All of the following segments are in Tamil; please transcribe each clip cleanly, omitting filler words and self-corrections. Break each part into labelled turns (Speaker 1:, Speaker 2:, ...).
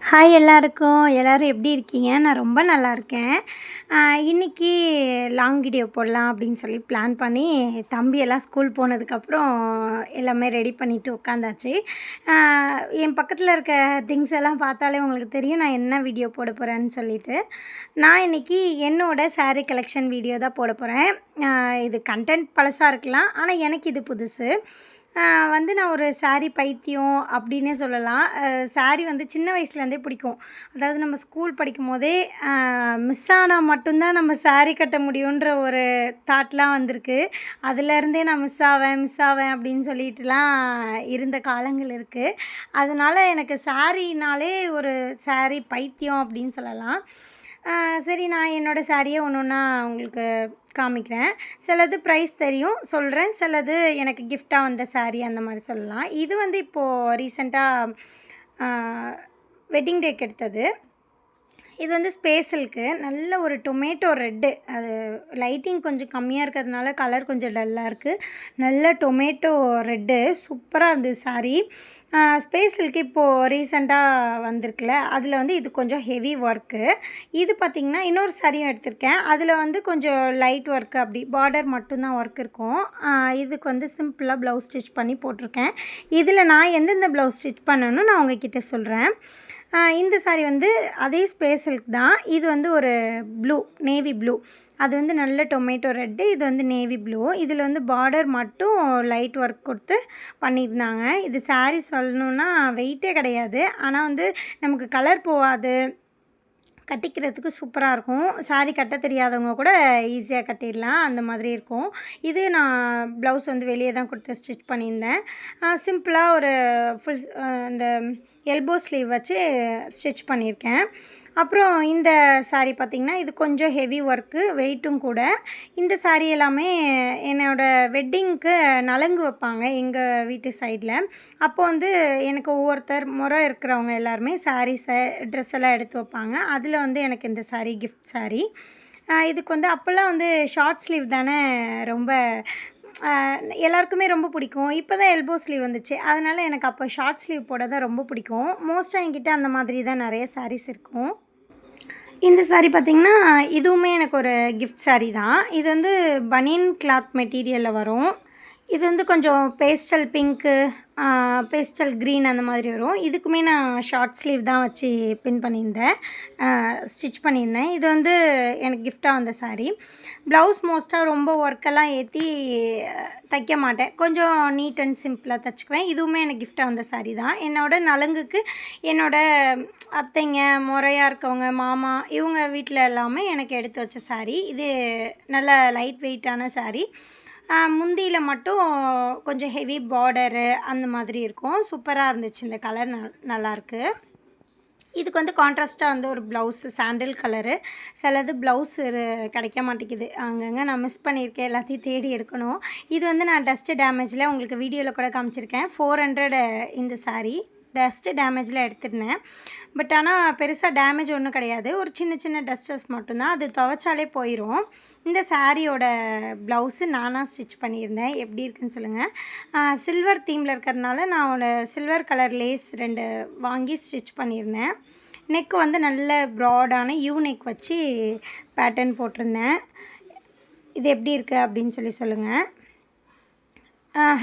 Speaker 1: ஹாய் எல்லாருக்கும். எல்லாரும் எப்படி இருக்கீங்க? நான் ரொம்ப நல்லா இருக்கேன். இன்னைக்கு லாங் வீடியோ போடலாம் அப்படின்னு சொல்லி பிளான் பண்ணி, தம்பியெல்லாம் ஸ்கூல் போனதுக்கப்புறம் எல்லாமே ரெடி பண்ணிட்டு உட்காந்தாச்சு. அ என் பக்கத்தில இருக்க திங்ஸ் எல்லாம் பார்த்தாலே உங்களுக்கு தெரியும், நான் என்ன வீடியோ போட போறேன்னு சொல்லிட்டு. நான் இன்னைக்கு என்னோட சாரீ கலெக்ஷன் வீடியோ தான் போட போறேன். இது கன்டென்ட் பழசா இருக்கலாம். ஆனா எனக்கு இது புதுசு. நான் ஒரு சாரீ பைத்தியம் அப்படின்னே சொல்லலாம். சாரீ சின்ன வயசுலேருந்தே பிடிக்கும். அதாவது நம்ம ஸ்கூல் படிக்கும்போதே மிஸ் ஆனா மட்டும் தான் நம்ம சாரீ கட்ட முடியுன்ற ஒரு தாட்லாம் வந்திருக்கு. அதுலேருந்தே நான் மிஸ் ஆவேன் அப்படின்னு சொல்லிட்டுலாம் இருந்த காலங்கள் இருக்கு. அதனால எனக்கு சாரீனாலே ஒரு சாரீ பைத்தியம் அப்படின்னு சொல்லலாம். சரி, நான் என்னோடய சாரியை ஒன்று ஒன்றா உங்களுக்கு காமிக்கிறேன். சிலது ப்ரைஸ் தெரியும் சொல்கிறேன், சிலது எனக்கு கிஃப்டாக வந்த சாரீ அந்த மாதிரி சொல்லலாம். இது இப்போது ரீசெண்டாக வெட்டிங் டேக்கு எடுத்தது. இது ஸ்பேஸலுக்கு நல்ல ஒரு டொமேட்டோ ரெட்டு. அது லைட்டிங் கொஞ்சம் கம்மியாக இருக்கிறதுனால கலர் கொஞ்சம் டல்லாக இருக்குது. நல்ல டொமேட்டோ ரெட்டு சூப்பராக இருந்தது சாரீ. ஸ்பேஸலுக்கு இப்போது ரீசெண்டாக வந்திருக்குல்ல, அதில் இது கொஞ்சம் ஹெவி ஒர்க்கு. இது பார்த்திங்கன்னா இன்னொரு சாரியும் எடுத்திருக்கேன். அதில் கொஞ்சம் லைட் ஒர்க்கு, அப்படி பார்டர் மட்டும்தான் ஒர்க் இருக்கும். இதுக்கு சிம்பிளாக ப்ளவுஸ் ஸ்டிச் பண்ணி போட்டிருக்கேன். இதில் நான் எந்தெந்த ப்ளவுஸ் ஸ்டிச் பண்ணணும்னு நான் உங்ககிட்ட சொல்கிறேன். இந்த சாரீ அதே ஸ்பேஸலுக்கு தான். இது ஒரு ப்ளூ, நேவி ப்ளூ. அது நல்ல டொமேட்டோ ரெட்டு. இது நேவி ப்ளூ. இதில் பார்டர் மட்டும் லைட் ஒர்க் கொடுத்து பண்ணியிருந்தாங்க. இது சாரீ சொல்லணுன்னா வெயிட்டே கிடையாது. ஆனால் நமக்கு கலர் போகாது, கட்டிக்கிறதுக்கு சூப்பராக இருக்கும். சாரீ கட்ட தெரியாதவங்க கூட ஈஸியாக கட்டிடலாம், அந்த மாதிரி இருக்கும். இது நான் ப்ளவுஸ் வெளியே தான் கொடுத்து ஸ்டிச் பண்ணியிருந்தேன். சிம்பிளாக ஒரு ஃபுல் இந்த எல்போ ஸ்லீவ் வச்சு ஸ்டிச் பண்ணியிருக்கேன். அப்புறம் இந்த சாரீ பார்த்திங்கன்னா, இது கொஞ்சம் ஹெவி ஒர்க்கு, வெயிட்டும் கூட. இந்த சாரீ எல்லாமே என்னோடய வெட்டிங்க்கு நலங்கு வைப்பாங்க எங்கள் வீட்டு சைடில். அப்போது எனக்கு ஒவ்வொருத்தர் முறை இருக்கிறவங்க எல்லாருமே சாரீஸை ட்ரெஸ் எல்லாம் எடுத்து வைப்பாங்க. அதில் எனக்கு இந்த சாரீ கிஃப்ட் சாரீ. இதுக்கு அப்போல்லாம் ஷார்ட் ஸ்லீவ் தானே ரொம்ப எல்லாருக்குமே ரொம்ப பிடிக்கும். இப்போ தான் எல்போ ஸ்லீவ் வந்துச்சு. அதனால் எனக்கு அப்போ ஷார்ட் ஸ்லீவ் போட தான் ரொம்ப பிடிக்கும். மோஸ்ட்டாக என்கிட்ட அந்த மாதிரி தான் நிறைய சாரீஸ் இருக்கும். இந்த சாரீ பார்த்திங்கன்னா, இதுவுமே எனக்கு ஒரு கிஃப்ட் சாரீ தான். இது பனியன் கிளாத் மெட்டீரியலில் வரும். இது கொஞ்சம் பேஸ்டல் பிங்க்கு, பேஸ்டல் க்ரீன் அந்த மாதிரி வரும். இதுக்குமே நான் ஷார்ட் ஸ்லீவ் தான் வச்சு பின் பண்ணியிருந்தேன், ஸ்டிச் பண்ணியிருந்தேன். இது எனக்கு கிஃப்டாக வந்த சாரீ. ப்ளவுஸ் மோஸ்ட்டாக ரொம்ப ஒர்க்கெல்லாம் ஏற்றி தைக்க மாட்டேன். கொஞ்சம் நீட் அண்ட் சிம்பிளாக தைச்சிக்குவேன். இதுவுமே எனக்கு கிஃப்டாக வந்த சாரீ தான். என்னோடய நலங்குக்கு என்னோடய அத்தைங்க, முறையாக இருக்கவங்க, மாமா இவங்க வீட்டில் எல்லாமே எனக்கு எடுத்து வச்ச சாரீ. இது நல்ல லைட் வெயிட்டான சாரீ. முந்தியில் மட்டும் கொஞ்சம் ஹெவி பார்டரு அந்த மாதிரி இருக்கும். சூப்பராக இருந்துச்சு. இந்த கலர் நல்லாயிருக்கு. இதுக்கு கான்ட்ராஸ்ட்டாக ஒரு ப்ளவுஸு சாண்டில் கலரு. சிலது ப்ளவுஸு கிடைக்க மாட்டேங்குது. அங்கங்கே நான் மிஸ் பண்ணியிருக்கேன். எல்லாத்தையும் தேடி எடுக்கணும். இது நான் டஸ்ட்டு டேமேஜில் உங்களுக்கு வீடியோவில் கூட காமிச்சிருக்கேன். 400 இந்த சாரீ. டஸ்ட்டு டேமேஜில் எடுத்துருந்தேன். பட் ஆனால் பெருசாக டேமேஜ் ஒன்றும் கிடையாது. ஒரு சின்ன சின்ன டஸ்டர்ஸ் மட்டும்தான். அது துவைச்சாலே போயிடும். இந்த சாரியோட ப்ளவுஸு நானாக ஸ்டிச் பண்ணியிருந்தேன். எப்படி இருக்குன்னு சொல்லுங்கள். சில்வர் தீமில் இருக்கிறதுனால நான் ஒரு சில்வர் கலர் லேஸ் 2 வாங்கி ஸ்டிச் பண்ணியிருந்தேன். நெக்கு நல்ல ப்ராடான யூ நெக் வச்சு பேட்டர்ன் போட்டிருந்தேன். இது எப்படி இருக்குது அப்படின்னு சொல்லுங்கள்.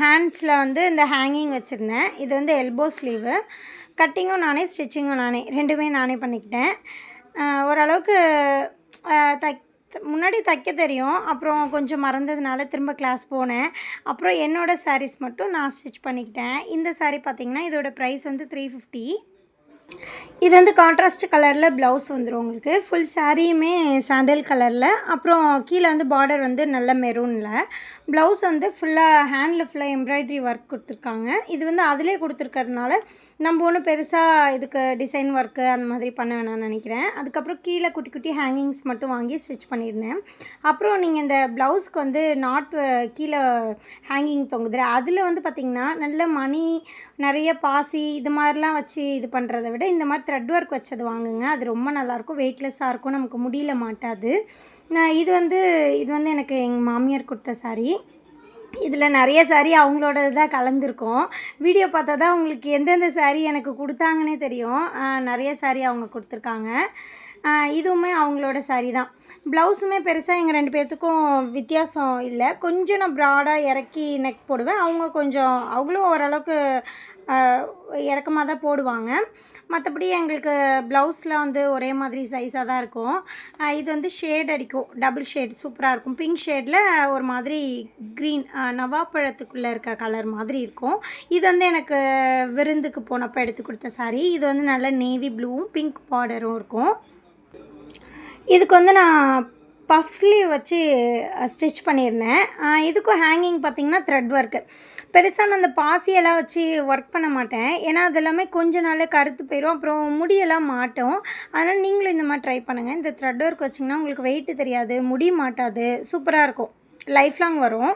Speaker 1: ஹேண்ட்ஸில் இந்த ஹேங்கிங் வச்சுருந்தேன். இது எல்போ ஸ்லீவு. கட்டிங்கும் நானே, ஸ்டிச்சிங்கும் நானே, 2மே நானே பண்ணிக்கிட்டேன். ஓரளவுக்கு முன்னாடி தைக்க தெரியும். அப்புறம் கொஞ்சம் மறந்ததுனால திரும்ப கிளாஸ் போனேன். அப்புறம் என்னோடய சாரீஸ் மட்டும் நான் ஸ்டிச் பண்ணிக்கிட்டேன். இந்த சாரீ பார்த்திங்கன்னா, இதோட ப்ரைஸ் 350. இது கான்ட்ராஸ்ட் கலரில் ப்ளவுஸ் வந்துடும் உங்களுக்கு. ஃபுல் சாரியுமே சாண்டல் கலரில். அப்புறம் கீழே பார்டர் நல்ல மெரூனில். ப்ளவுஸ் ஃபுல்லாக ஹேண்டில் ஃபுல்லாக எம்ப்ராய்ட்ரி ஒர்க் கொடுத்துருக்காங்க. இது அதிலே கொடுத்துருக்கறதுனால நம்ம ஒன்றும் பெருசாக இதுக்கு டிசைன் ஒர்க்கு அந்த மாதிரி பண்ண வேணாம்னு நினைக்கிறேன். அதுக்கப்புறம் கீழே குட்டி குட்டி ஹேங்கிங்ஸ் மட்டும் வாங்கி ஸ்டிச் பண்ணியிருந்தேன். அப்புறம் நீங்கள் இந்த ப்ளவுஸ்க்கு நாட் கீழே ஹேங்கிங் தொங்குது. அதில் பார்த்திங்கன்னா நல்ல மணி, நிறைய பாசி இது மாதிரிலாம் வச்சு இது பண்ணுறத விட இந்த மாதிரி த்ரெட் ஒர்க் வச்சது வாங்குங்க. அது ரொம்ப நல்லாயிருக்கும். வெயிட்லெஸ்ஸாக இருக்கும். நமக்கு முடியல மாட்டாது. இது இது எனக்கு எங்கள் மாமியார் கொடுத்த சாரீ. இதில் நிறைய சாரீ அவங்களோடது தான் கலந்துருக்கும். வீடியோ பார்த்தா தான் உங்களுக்கு எந்தெந்த சாரீ எனக்கு கொடுத்தாங்கன்னே தெரியும். நிறைய சாரீ அவங்க கொடுத்துருக்காங்க. இதுவுமே அவங்களோட சாரீ தான். ப்ளவுஸுமே பெருசாக எங்கள் 2 பேர்த்துக்கும் வித்தியாசம் இல்லை. கொஞ்சம் நான் ப்ராடாக இறக்கி நெக் போடுவேன். அவங்க கொஞ்சம் அவங்களும் ஓரளவுக்கு இறக்கமாக தான் போடுவாங்க. மற்றபடி எங்களுக்கு ப்ளவுஸ்லாம் வந்து ஒரே மாதிரி சைஸாக தான் இருக்கும். இது வந்து ஷேட் அடிக்கும், டபுள் ஷேட் சூப்பராக இருக்கும். பிங்க் ஷேடில் ஒரு மாதிரி க்ரீன் நவாப்பழத்துக்குள்ளே இருக்க கலர் மாதிரி இருக்கும். இது வந்து எனக்கு விருந்துக்கு போனப்போ எடுத்து கொடுத்த சாரீ. இது வந்து நல்ல நேவி ப்ளூவும் பிங்க் பார்டரும் இருக்கும். இதுக்கு வந்து நான் பஃப் ஸ்லீவ் வச்சு ஸ்டிச் பண்ணியிருந்தேன். இதுக்கும் ஹேங்கிங் பார்த்திங்கன்னா த்ரெட் ஒர்க்கு. பெருசாக நான் அந்த பாசியெல்லாம் வச்சு ஒர்க் பண்ண மாட்டேன். ஏன்னா அது எல்லாமே கொஞ்ச நாளில் கருத்து போயிடும், அப்புறம் முடியெல்லாம் மாட்டும். அதனால் நீங்களும் இந்த மாதிரி ட்ரை பண்ணுங்கள். இந்த த்ரெட் ஒர்க் வச்சிங்கன்னா உங்களுக்கு வெயிட்டு தெரியாது, முடி மாட்டாது, சூப்பராக இருக்கும், லைஃப் லாங் வரும்.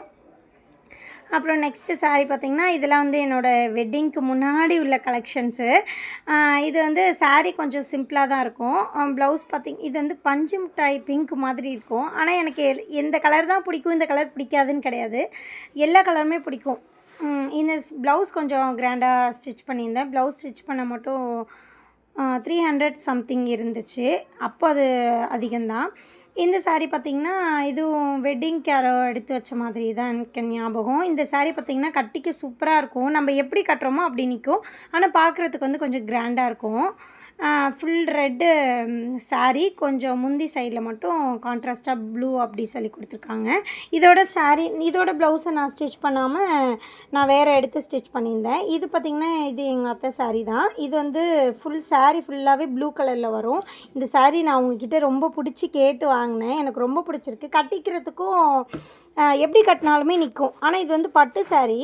Speaker 1: அப்புறம் நெக்ஸ்ட்டு சாரீ பார்த்திங்கன்னா இதெல்லாம் வந்து என்னோடய வெட்டிங்க்கு முன்னாடி உள்ள கலெக்ஷன்ஸு. இது வந்து சாரீ கொஞ்சம் சிம்பிளாக தான் இருக்கும். ப்ளவுஸ் இது வந்து பஞ்சு மிட்டாய் பிங்க் மாதிரி இருக்கும். ஆனால் எனக்கு எந்த கலர் தான் பிடிக்கும், இந்த கலர் பிடிக்காதுன்னு கிடையாது, எல்லா கலருமே பிடிக்கும். இந்த ப்ளவுஸ் கொஞ்சம் கிராண்டாக ஸ்டிச் பண்ணியிருந்தேன். ப்ளவுஸ் ஸ்டிச் பண்ண மட்டும் 300 சம்திங் இருந்துச்சு. அப்போ அது அதிகம்தான். இந்த சாரீ பார்த்திங்கன்னா இதுவும் வெட்டிங்க்கு யாரோ எடுத்து வச்ச மாதிரி தான் எனக்கு ஞாபகம். இந்த சாரீ பார்த்திங்கன்னா கட்டிக்க சூப்பராக இருக்கும். நம்ம எப்படி கட்டுறோமோ அப்படி நிற்கும். ஆனால் பார்க்குறதுக்கு வந்து கொஞ்சம் கிராண்டாக இருக்கும். ஃபுல் ரெட்டு சாரீ, கொஞ்சம் முந்தி சைடில் மட்டும் கான்ட்ராஸ்ட்டாக ப்ளூ அப்படி சொல்லி கொடுத்துருக்காங்க. இதோட ப்ளவுஸை நான் ஸ்டிச் பண்ணாமல் நான் வேறு எடுத்து ஸ்டிச் பண்ணியிருந்தேன். இது பார்த்திங்கன்னா இது எங்கள் அத்தை சாரீ தான். இது வந்து சாரீ ஃபுல்லாகவே ப்ளூ கலரில் வரும். இந்த சாரீ நான் அவங்கக்கிட்ட ரொம்ப பிடிச்சி கேட்டு வாங்கினேன். எனக்கு ரொம்ப பிடிச்சிருக்கு. கட்டிக்கிறதுக்கும் எப்படி கட்டினாலுமே நிற்கும். ஆனால் இது வந்து பட்டு சாரீ,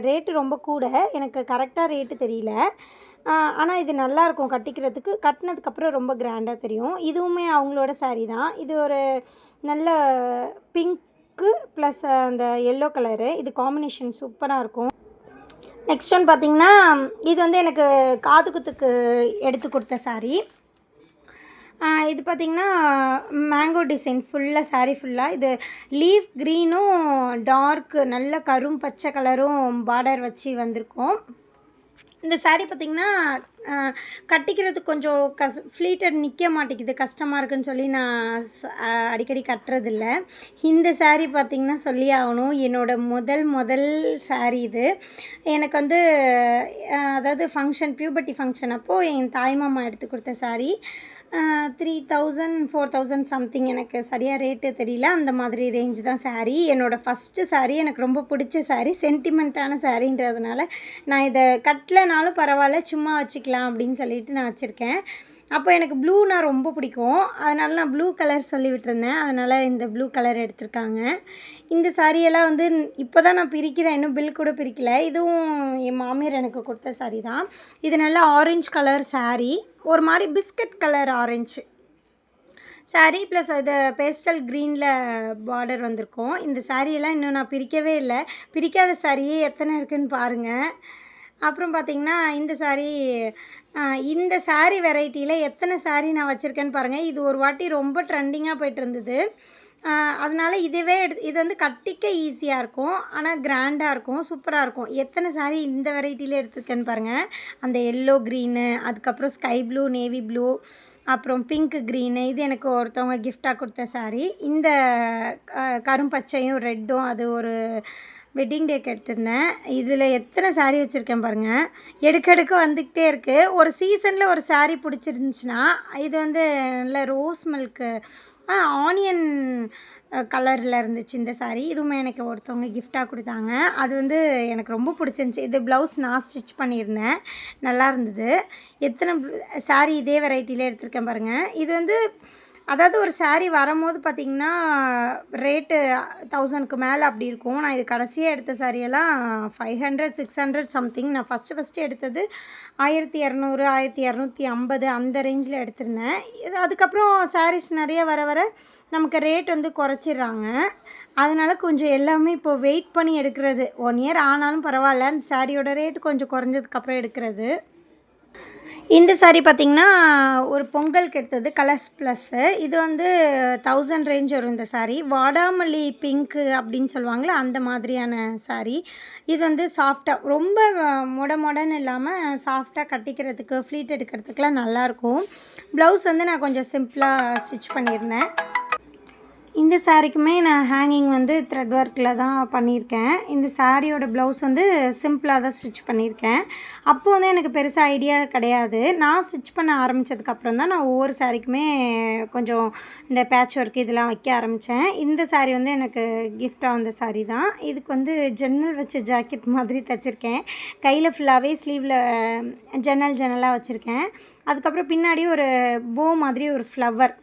Speaker 1: ரேட்டு ரொம்ப கூட, எனக்கு கரெக்டாக ரேட்டு தெரியல. ஆனால் இது நல்லாயிருக்கும் கட்டிக்கிறதுக்கு. கட்டினதுக்கப்புறம் ரொம்ப கிராண்டாக தெரியும். இதுவுமே அவங்களோட சாரீ தான். இது ஒரு நல்ல பிங்க்கு ப்ளஸ் அந்த எல்லோ கலரு, இது காம்பினேஷன் சூப்பராக இருக்கும். நெக்ஸ்ட் ஒன் பார்த்திங்கன்னா இது வந்து எனக்கு காது குத்துக்கு எடுத்து கொடுத்த சாரீ. இது பார்த்திங்கன்னா மேங்கோ டிசைன் ஃபுல்லாக சாரீ ஃபுல்லாக இது லீஃப் க்ரீனும் டார்க் நல்ல கரும் பச்சை கலரும் பார்டர் வச்சு வந்திருக்கும். இந்த சாரீ பார்த்திங்கன்னா கட்டிக்கிறதுக்கு கொஞ்சம் ஃப்ளீட்டட் நிற்க மாட்டேங்குது, கஷ்டமாக இருக்குதுன்னு சொல்லி நான் அடிக்கடி கட்டுறதில்ல. இந்த சாரீ பார்த்திங்கன்னா சொல்லி ஆகணும், என்னோடய முதல் சாரீ இது. எனக்கு வந்து அதாவது பியூபர்ட்டி ஃபங்க்ஷன் அப்போது என் தாய்மாமா எடுத்து கொடுத்த சாரீ. 3000 4000 சம்திங், எனக்கு சரியாக ரேட்டு தெரியல, அந்த மாதிரி ரேஞ்சு தான் சாரீ. என்னோடய ஃபஸ்ட்டு சாரீ, எனக்கு ரொம்ப பிடிச்ச சாரீ, சென்டிமெண்ட்டான சாரீன்றதுனால நான் இதை கட்டலைனாலும் பரவாயில்ல, சும்மா வச்சுக்கலாம் அப்படின்னு சொல்லிட்டு நான் வச்சுருக்கேன். அப்போ எனக்கு ப்ளூனா ரொம்ப பிடிக்கும், அதனால நான் ப்ளூ கலர் சொல்லி விட்டுருந்தேன். அதனால் இந்த ப்ளூ கலர் எடுத்திருக்காங்க. இந்த சாரியெல்லாம் வந்து இப்போ தான் நான் பிரிக்கிறேன், இன்னும் பில் கூட பிரிக்கல. இதுவும் என் மாமியார் எனக்கு கொடுத்த சாரீ தான். இது நல்லா ஆரஞ்சு கலர் சாரீ, ஒரு மாதிரி biscuit colour orange sari plus அது பேஸ்டல் க்ரீனில் பார்டர் வந்திருக்கும். இந்த சாரியெல்லாம் இன்னும் நான் பிரிக்கவே இல்லை. பிரிக்காத சாரியே எத்தனை இருக்குதுன்னு பாருங்கள். அப்புறம் பார்த்திங்கன்னா இந்த சாரீ வெரைட்டியில் எத்தனை சாரீ நான் வச்சுருக்கேன்னு பாருங்கள். இது ஒரு வாட்டி ரொம்ப ட்ரெண்டிங்காக போய்ட்டுருந்தது. அதனால் இது வந்து கட்டிக்க ஈஸியாக இருக்கும், ஆனால் கிராண்டாக இருக்கும், சூப்பராக இருக்கும். எத்தனை சாரீ இந்த வெரைட்டியில் எடுத்துருக்கேன்னு பாருங்கள். அந்த எல்லோ க்ரீனு, அதுக்கப்புறம் ஸ்கை ப்ளூ, நேவி ப்ளூ, அப்புறம் பிங்க் க்ரீனு, இது எனக்கு ஒருத்தவங்க கிஃப்டாக கொடுத்த சாரீ. இந்த கரும்பச்சையும் ரெட்டும் அது ஒரு வெட்டிங் டேக்கு எடுத்திருந்தேன். இதில் எத்தனை சாரீ வச்சுருக்கேன் பாருங்கள். எடுக்க வந்துக்கிட்டே இருக்குது. ஒரு சீசனில் ஒரு சாரீ பிடிச்சிருந்துச்சின்னா, இது வந்து நல்ல ரோஸ் மில்க்கு ஆனியன் கலரில் இருந்துச்சு இந்த சாரீ. இதுவுமே எனக்கு ஒருத்தவங்க கிஃப்டாக கொடுத்தாங்க. அது வந்து எனக்கு ரொம்ப பிடிச்சிருந்துச்சி. இது ப்ளவுஸ் நான் ஸ்டிச் பண்ணியிருந்தேன், நல்லா இருந்தது. எத்தனை சாரீ இதே வெரைட்டியில் எடுத்திருக்கேன் பாருங்கள். இது வந்து அதாவது ஒரு சாரீ வரும்போது பார்த்திங்கன்னா ரேட்டு 1000க்கு மேலே அப்படி இருக்கும். நான் இது கடைசியாக எடுத்த சாரியெல்லாம் 500 600 சம்திங். நான் ஃபஸ்ட்டு எடுத்தது 1200 1250 அந்த ரேஞ்சில் எடுத்திருந்தேன். அதுக்கப்புறம் சாரீஸ் நிறைய வர நமக்கு ரேட் வந்து குறைச்சிட்றாங்க. அதனால் கொஞ்சம் எல்லாமே இப்போது வெயிட் பண்ணி எடுக்கிறது. 1 இயர் ஆனாலும் பரவாயில்ல, அந்த சாரியோட ரேட்டு கொஞ்சம் குறைஞ்சதுக்கப்புறம் எடுக்கிறது. இந்த சாரீ பார்த்திங்கன்னா ஒரு பொங்கலுக்கு எடுத்தது கலர்ஸ் ப்ளஸ்ஸு. இது வந்து 1000 ரேஞ்ச் வரும் இந்த சாரீ. வாடாமல்லி பிங்க்கு அப்படின்னு சொல்லுவாங்கள்ல, அந்த மாதிரியான சாரீ. இது வந்து சாஃப்டாக ரொம்ப மொடன்னு இல்லாமல் சாஃப்டாக கட்டிக்கிறதுக்கு, ஃப்ளீட் எடுக்கிறதுக்குலாம் நல்லாயிருக்கும். ப்ளவுஸ் வந்து நான் கொஞ்சம் சிம்பிளாக ஸ்டிச் பண்ணியிருந்தேன். இந்த சாரீக்குமே நான் ஹேங்கிங் வந்து த்ரெட் ஒர்க்கில் தான் பண்ணியிருக்கேன். இந்த சாரியோட ப்ளவுஸ் வந்து சிம்பிளாக தான் ஸ்டிச் பண்ணியிருக்கேன். அப்போது வந்து எனக்கு பெருசாக ஐடியா கிடையாது. நான் ஸ்டிச் பண்ண ஆரம்பித்ததுக்கப்புறம் தான் நான் ஒவ்வொரு சாரீக்குமே கொஞ்சம் இந்த பேட்ச் ஒர்க் இதெல்லாம் வைக்க ஆரம்பித்தேன். இந்த சாரீ வந்து எனக்கு கிஃப்டாக வந்த சாரீ தான். இதுக்கு வந்து ஜன்னல் வச்ச ஜாக்கெட் மாதிரி தைச்சிருக்கேன். கையில் ஃபுல்லாகவே ஸ்லீவில் ஜன்னலாக வச்சுருக்கேன். அதுக்கப்புறம் பின்னாடி ஒரு போ மாதிரி ஒரு ஃப்ளவர்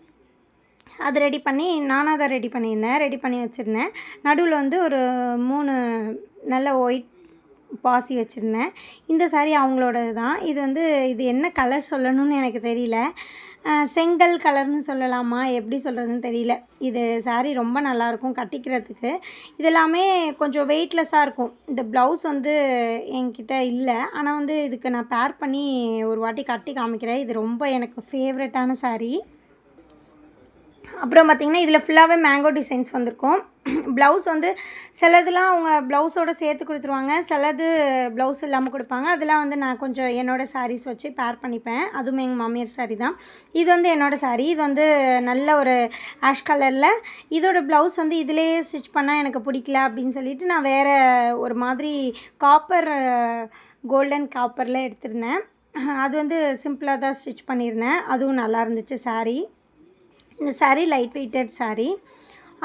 Speaker 1: அது ரெடி பண்ணி நானாக தான் ரெடி பண்ணியிருந்தேன். ரெடி பண்ணி வச்சுருந்தேன். நடுவில் வந்து ஒரு 3 நல்ல ஒயிட் பாசி வச்சுருந்தேன். இந்த சாரீ அவங்களோடது தான். இது வந்து இது என்ன கலர் சொல்லணும்னு எனக்கு தெரியல. செங்கல் கலர்னு சொல்லலாமா, எப்படி சொல்கிறதுன்னு தெரியல. இது சாரீ ரொம்ப நல்லாயிருக்கும் கட்டிக்கிறதுக்கு. இது எல்லாமே கொஞ்சம் வெயிட்லெஸ்ஸாக இருக்கும். இந்த ப்ளவுஸ் வந்து என்கிட்ட இல்லை. ஆனால் வந்து இதுக்கு நான் பேர் பண்ணி ஒரு வாட்டி கட்டி காமிக்கிறேன். இது ரொம்ப எனக்கு ஃபேவரட்டான சாரீ. அப்புறம் பார்த்திங்கன்னா இதில் ஃபுல்லாகவே மேங்கோ டிசைன்ஸ் வந்திருக்கும். ப்ளவுஸ் வந்து சிலதுலாம் அவங்க ப்ளவுஸோடு சேர்த்து கொடுத்துருவாங்க, சிலது ப்ளவுஸ் இல்லாமல் கொடுப்பாங்க. அதெல்லாம் வந்து நான் கொஞ்சம் என்னோடய சாரீஸ் வச்சு பேர் பண்ணிப்பேன். அதுவும் எங்கள் மாமியார் சாரீ தான். இது வந்து என்னோடய சாரீ. இது வந்து நல்ல ஒரு ஆஷ் கலரில். இதோட ப்ளவுஸ் வந்து இதிலே ஸ்டிச் பண்ணால் எனக்கு பிடிக்கல அப்படின்னு சொல்லிட்டு நான் வேறு ஒரு மாதிரி காப்பர் கோல்டன் காப்பரில் எடுத்திருந்தேன். அது வந்து சிம்பிளாக தான் ஸ்டிச் பண்ணியிருந்தேன். அதுவும் நல்லா இருந்துச்சு சாரீ. இந்த சாரீ லைட் வெயிட்டட் சாரீ.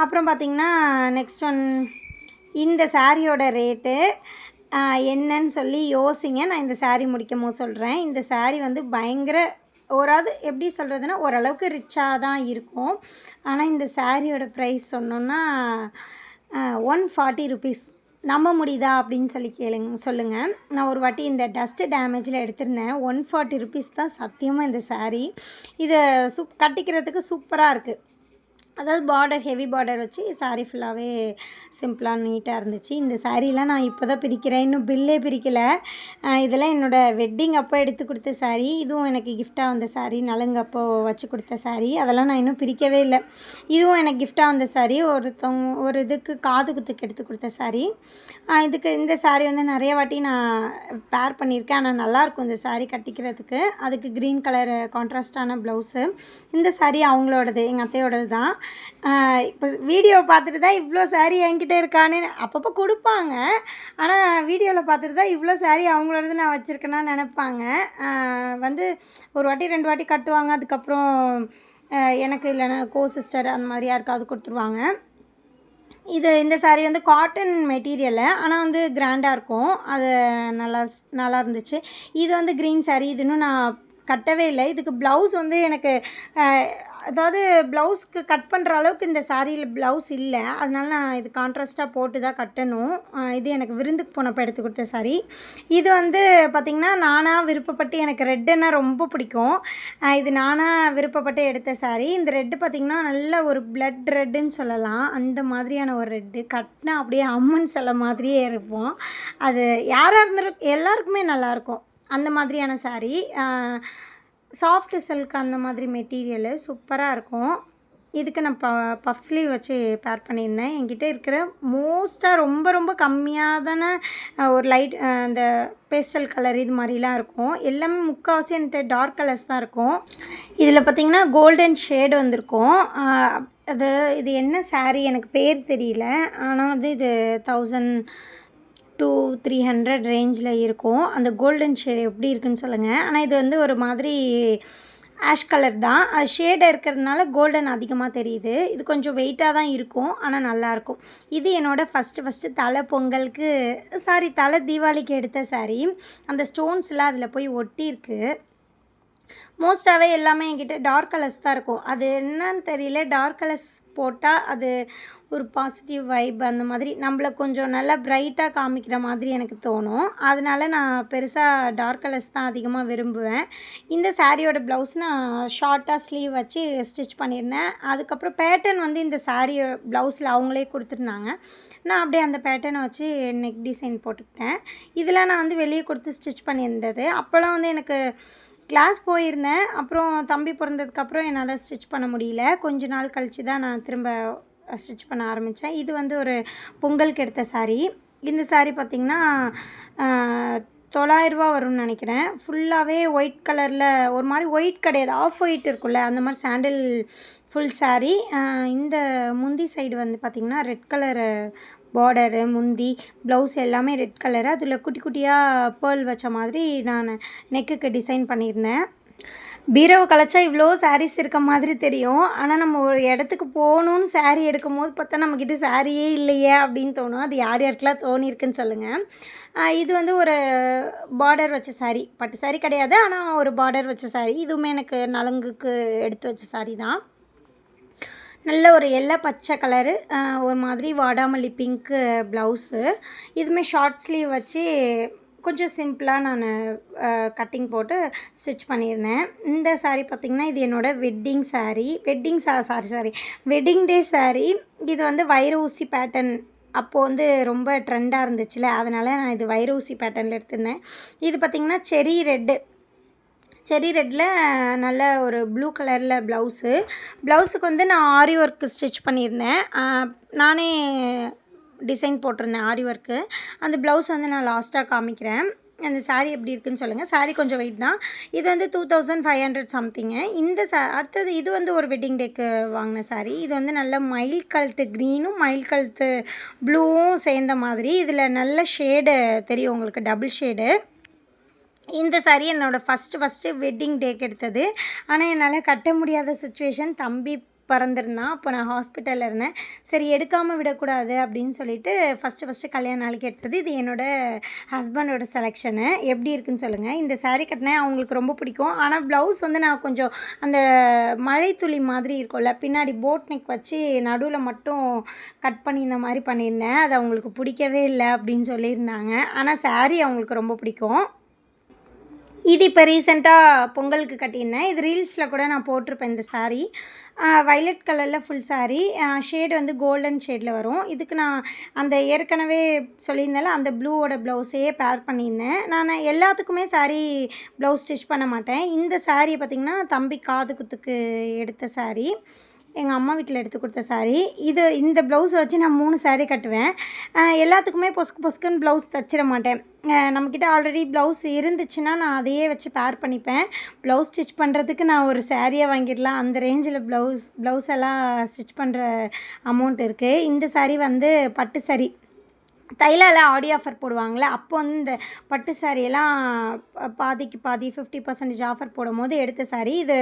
Speaker 1: அப்புறம் பார்த்திங்கன்னா நெக்ஸ்ட் ஒன் இந்த சாரியோட ரேட்டு என்னன்னு சொல்லி யோசிங்க. நான் இந்த சாரீ முடிக்கும்போது சொல்கிறேன். இந்த சாரீ வந்து பயங்கர ஓராவது எப்படி சொல்கிறதுனா ஓரளவுக்கு ரிச்சாக தான் இருக்கும். ஆனால் இந்த சாரியோட ப்ரைஸ் சொன்னோன்னா 140 ருபீஸ். நம்ப முடியுதா அப்படின்னு சொல்லி சொல்லுங்கள். நான் ஒரு வாட்டி இந்த டஸ்ட்டு டேமேஜில் எடுத்திருந்தேன். 140 ருபீஸ் தான் சத்தியமாக இந்த சாரீ. இதை கட்டிக்கிறதுக்கு சூப்பராக இருக்குது. அதாவது பார்டர் ஹெவி பார்டர் வச்சு சாரீ ஃபுல்லாகவே சிம்பிளாக நீட்டாக இருந்துச்சு. இந்த சாரீலாம் நான் இப்போ தான் பிரிக்கிறேன். இன்னும் பில்லே பிரிக்கலை. இதெல்லாம் என்னோடய வெட்டிங் அப்போ எடுத்து கொடுத்த சாரீ. இதுவும் எனக்கு கிஃப்டாக வந்த சாரீ. நலுங்கப்போ வச்சு கொடுத்த சாரீ. அதெல்லாம் நான் இன்னும் பிரிக்கவே இல்லை. இதுவும் எனக்கு கிஃப்டாக வந்த சாரீ. ஒரு இதுக்கு காது குத்துக்கு எடுத்து கொடுத்த சாரீ. இந்த சாரீ வந்து நிறைய வாட்டி நான் பேர் பண்ணியிருக்கேன். ஆனால் நல்லாயிருக்கும் இந்த சாரீ கட்டிக்கிறதுக்கு. அதுக்கு க்ரீன் கலர் கான்ட்ராஸ்டான ப்ளவுஸு. இந்த சாரீ அவங்களோடது, எங்கள் அத்தையோடது தான். இப்போ வீடியோவை பார்த்துட்டு தான் இவ்வளோ சாரீ என்கிட்ட இருக்கான்னு அப்பப்போ கொடுப்பாங்க. ஆனால் வீடியோவில் பார்த்துட்டு தான் இவ்வளோ சாரீ அவங்களோடது நான் வச்சுருக்கேன்னா நினைப்பாங்க. வந்து ஒரு வாட்டி 2 வாட்டி கட்டுவாங்க. அதுக்கப்புறம் எனக்கு இல்லைன்னா சிஸ்டர் அந்த மாதிரி யாருக்காவது கொடுத்துருவாங்க. இந்த சாரீ வந்து காட்டன் மெட்டீரியலு. ஆனால் வந்து கிராண்டாக இருக்கும். அது நல்லா இருந்துச்சு. இது வந்து க்ரீன் சாரீ. இது இன்னும் நான் கட்டவே இல்லை. இதுக்கு ப்ளவுஸ் வந்து எனக்கு அதாவது ப்ளவுஸ்க்கு கட் பண்ணுற அளவுக்கு இந்த சாரியில் ப்ளவுஸ் இல்லை. அதனால நான் இது கான்ட்ராஸ்ட்டாக போட்டு தான் கட்டணும். இது எனக்கு விருந்துக்கு போனப்போ எடுத்து கொடுத்த சாரீ. இது வந்து பார்த்திங்கன்னா நானாக விருப்பப்பட்டு, எனக்கு ரெட்டுன்னா ரொம்ப பிடிக்கும். இது நானாக விருப்பப்பட்டு எடுத்த சாரீ. இந்த ரெட்டு பார்த்திங்கன்னா நல்ல ஒரு பிளட் ரெட்டுன்னு சொல்லலாம். அந்த மாதிரியான ஒரு ரெட்டு கட்டினா அப்படியே அம்மன் சிலை மாதிரியே இருப்போம். அது யாராக இருந்தாலும் எல்லாருக்குமே நல்லாயிருக்கும். அந்த மாதிரியான சாரீ. சாஃப்ட் சில்க் அந்த மாதிரி மெட்டீரியலு சூப்பராக இருக்கும். இதுக்கு நான் பஃப் ஸ்லீவ் வச்சு பேர் பண்ணியிருந்தேன். என்கிட்ட இருக்கிற மோஸ்ட்டாக ரொம்ப கம்மியாக தானே ஒரு லைட் அந்த பேஸ்டல் கலர் இது மாதிரிலாம் இருக்கும். எல்லாமே முக்கால்வாசி என்கிட்ட டார்க் கலர்ஸ் தான் இருக்கும். இதில் பார்த்திங்கன்னா கோல்டன் ஷேடு வந்திருக்கும். இது என்ன சாரீ எனக்கு பேர் தெரியல. ஆனால் வந்து இது 1000 to 300 ரேஞ்சில் இருக்கும். அந்த கோல்டன் ஷேட் எப்படி இருக்குன்னு சொல்லுங்கள். ஆனால் இது வந்து ஒரு மாதிரி ஆஷ் கலர் தான். அது ஷேடாக இருக்கிறதுனால கோல்டன் அதிகமாக தெரியுது. இது கொஞ்சம் வெயிட்டாக தான் இருக்கும். ஆனால் நல்லாயிருக்கும். இது என்னோடய ஃபஸ்ட்டு தலை பொங்கலுக்கு தலை தீபாவளிக்கு எடுத்த சாரீ. அந்த ஸ்டோன்ஸ்லாம் அதில் போய் ஒட்டியிருக்கு. மோஸ்ட்டாகவே எல்லாமே என்கிட்ட டார்க் கலர்ஸ் தான் இருக்கும். அது என்னன்னு தெரியல, டார்க் கலர்ஸ் போட்டால் அது ஒரு பாசிட்டிவ் வைப் அந்த மாதிரி நம்மளை கொஞ்சம் நல்லா ப்ரைட்டாக காமிக்கிற மாதிரி எனக்கு தோணும். அதனால நான் பெருசாக டார்க் கலர்ஸ் தான் அதிகமாக விரும்புவேன். இந்த சாரியோட ப்ளவுஸ் நான் ஷார்ட்டாக ஸ்லீவ் வச்சு ஸ்டிச் பண்ணியிருந்தேன். அதுக்கப்புறம் பேட்டர்ன் வந்து இந்த சாரீ ப்ளவுஸில் அவங்களே கொடுத்துருந்தாங்க. நான் அப்படியே அந்த பேட்டர்னை வச்சு நெக் டிசைன் போட்டுக்கிட்டேன். இதெல்லாம் நான் வந்து வெளியே கொடுத்து ஸ்டிச் பண்ணியிருந்தது. அப்போல்லாம் வந்து எனக்கு கிளாஸ் போயிருந்தேன். அப்புறம் தம்பி பொறந்ததுக்கப்புறம் என்னால் ஸ்டிச் பண்ண முடியல. கொஞ்ச நாள் கழிச்சு தான் நான் திரும்ப ஸ்டிச் பண்ண ஆரம்பித்தேன். இது வந்து ஒரு பொங்கலுக்கு எடுத்த சாரீ. இந்த சாரீ பார்த்திங்கன்னா ரூ. 900 வரும்னு நினைக்கிறேன். ஃபுல்லாகவே ஒயிட் கலரில் ஒரு மாதிரி ஒயிட் கிடையாது, ஆஃப் ஒயிட் இருக்குல்ல, அந்த மாதிரி சாண்டில் ஃபுல் சாரீ. இந்த முந்தி சைடு வந்து பார்த்திங்கன்னா ரெட் கலரு பார்டரு, முந்தி, ப்ளவுஸ் எல்லாமே ரெட் கலரு. அதில் குட்டி குட்டியாக பேர்ல் வச்ச மாதிரி நான் நெக்குக்கு டிசைன் பண்ணியிருந்தேன். பீரோவை கலைச்சா இவ்வளோ சாரீஸ் இருக்க மாதிரி தெரியும். ஆனால் நம்ம ஒரு இடத்துக்கு போகணுன்னு சாரீ எடுக்கும்போது பார்த்தா நம்மக்கிட்ட சாரியே இல்லையே அப்படின்னு தோணும். அது யார் யாருக்கெல்லாம் தோணியிருக்குன்னு சொல்லுங்கள். இது வந்து ஒரு பார்டர் வச்ச சாரீ, பட்டு சாரீ கிடையாது, ஆனால் ஒரு பார்டர் வச்ச சாரீ. இதுவுமே எனக்கு நலங்குக்கு எடுத்து வச்ச சாரீ தான். நல்ல ஒரு எல்லோ பச்சை கலரு, ஒரு மாதிரி வாடாமல்லி பிங்க்கு ப்ளவுஸு. இதுவுமே ஷார்ட் ஸ்லீவ் வச்சு கொஞ்சம் சிம்பிளாக நான் கட்டிங் போட்டு ஸ்டிச் பண்ணியிருந்தேன். இந்த சாரீ பார்த்திங்கன்னா இது என்னோடய wedding sari. Wedding day sari. இது வந்து வைர ஊசி பேட்டர்ன் அப்போது வந்து ரொம்ப ட்ரெண்டாக இருந்துச்சுல, அதனால் நான் இது வைர ஊசி பேட்டர்னில் எடுத்திருந்தேன். இது பார்த்திங்கன்னா செரி ரெட்டில் நல்ல ஒரு ப்ளூ கலரில் ப்ளவுஸுக்கு வந்து நான் ஆரி ஒர்க்கு ஸ்டிச் பண்ணியிருந்தேன். நானே டிசைன் போட்டிருந்தேன் ஆரி ஒர்க்கு. அந்த ப்ளவுஸ் வந்து நான் லாஸ்ட்டாக காமிக்கிறேன். அந்த சாரீ எப்படி இருக்குதுன்னு சொல்லுங்கள். சாரீ கொஞ்சம் வெயிட் தான். இது வந்து 2500 சம்திங்கு. அடுத்தது இது வந்து ஒரு வெட்டிங் டேக்கு வாங்கின சாரீ. இது வந்து நல்ல மயில் கழுத்து க்ரீனும் மயில் கழுத்து ப்ளூவும் சேர்ந்த மாதிரி. இதில் நல்ல ஷேடு தெரியும் உங்களுக்கு, டபுள் ஷேடு. இந்த சாரீ என்னோடய ஃபஸ்ட்டு வெட்டிங் டேக்கு எடுத்தது. ஆனால் என்னால் கட்ட முடியாத சுச்சுவேஷன். தம்பி பிறந்திருந்தான். அப்போ நான் ஹாஸ்பிட்டலில் இருந்தேன். சரி எடுக்காமல் விடக்கூடாது அப்படின்னு சொல்லிட்டு ஃபஸ்ட்டு கல்யாண நாளைக்கு எடுத்தது. இது என்னோடய ஹஸ்பண்டோட செலெக்ஷனு. எப்படி இருக்குதுன்னு சொல்லுங்கள். இந்த சாரீ கட்டினேன், அவங்களுக்கு ரொம்ப பிடிக்கும். ஆனால் ப்ளவுஸ் வந்து நான் கொஞ்சம் அந்த மழை துளி மாதிரி இருக்கும்ல, பின்னாடி போட் நெக் வச்சு நடுவில் மட்டும் கட் பண்ணி இந்த மாதிரி பண்ணியிருந்தேன். அது அவங்களுக்கு பிடிக்கவே இல்லை அப்படின்னு சொல்லியிருந்தாங்க. ஆனால் சாரீ அவங்களுக்கு ரொம்ப பிடிக்கும். இது இப்போ ரீசெண்டாக பொங்கலுக்கு கட்டியிருந்தேன். இது ரீல்ஸில் கூட நான் போட்டிருப்பேன் இந்த சாரீ. வைலட் கலரில் ஃபுல் சாரீ. ஷேடு வந்து கோல்டன் ஷேடில் வரும். இதுக்கு நான் அந்த ஏற்கனவே சொல்லியிருந்தேன்ல, அந்த ப்ளூவோட ப்ளவுஸையே பேர் பண்ணியிருந்தேன். நான் எல்லாத்துக்குமே சாரீ ப்ளவுஸ் ஸ்டிச் பண்ண மாட்டேன். இந்த சாரீ பார்த்திங்கன்னா தம்பி காது குத்துக்கு எடுத்த சாரீ. எங்கள் அம்மா வீட்டில் எடுத்து கொடுத்த சாரீ. இந்த ப்ளவுஸை வச்சு நான் 3 சாரீ கட்டுவேன். எல்லாத்துக்குமே பொசுக்குன்னு ப்ளவுஸ் தச்சிட மாட்டேன். நம்மக்கிட்ட ஆல்ரெடி ப்ளவுஸ் இருந்துச்சுன்னா நான் அதையே வச்சு பேர் பண்ணிப்பேன். ப்ளவுஸ் ஸ்டிச் பண்ணுறதுக்கு நான் ஒரு சாரியை வாங்கிடலாம், அந்த ரேஞ்சில் ப்ளவுஸ் எல்லாம் ஸ்டிச் பண்ணுற அமௌண்ட் இருக்குது. இந்த சாரீ வந்து பட்டு சாரீ. தைலாவில் ஆடி ஆஃபர் போடுவாங்களே, அப்போ வந்து இந்த பட்டு சாரியெல்லாம் பாதிக்கு பாதி 50% ஆஃபர் போடும்போது எடுத்த சாரீ. இது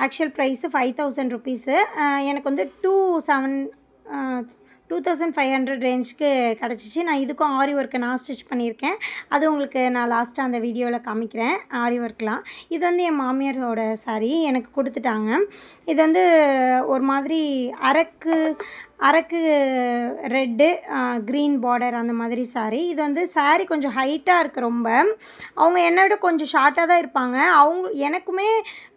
Speaker 1: ஆக்சுவல் ப்ரைஸு 5000 ருபீஸு. எனக்கு வந்து 2500 ரேஞ்சுக்கு கிடச்சிச்சு. நான் இதுக்கும் ஆரி ஒர்க்கு நான் ஸ்டிச் பண்ணியிருக்கேன். அது உங்களுக்கு நான் லாஸ்ட்டாக அந்த வீடியோவில் காமிக்கிறேன் ஆரி ஒர்க்லாம். இது வந்து என் மாமியாரோட சாரீ, எனக்கு கொடுத்துட்டாங்க. இது வந்து ஒரு மாதிரி அரக்கு ரெட்டு க்ரீன் பார்டர் அந்த மாதிரி சாரீ. இது வந்து சாரீ கொஞ்சம் ஹைட்டாக இருக்குது ரொம்ப. அவங்க என்னை விட கொஞ்சம் ஷார்ட்டாக தான் இருப்பாங்க. எனக்குமே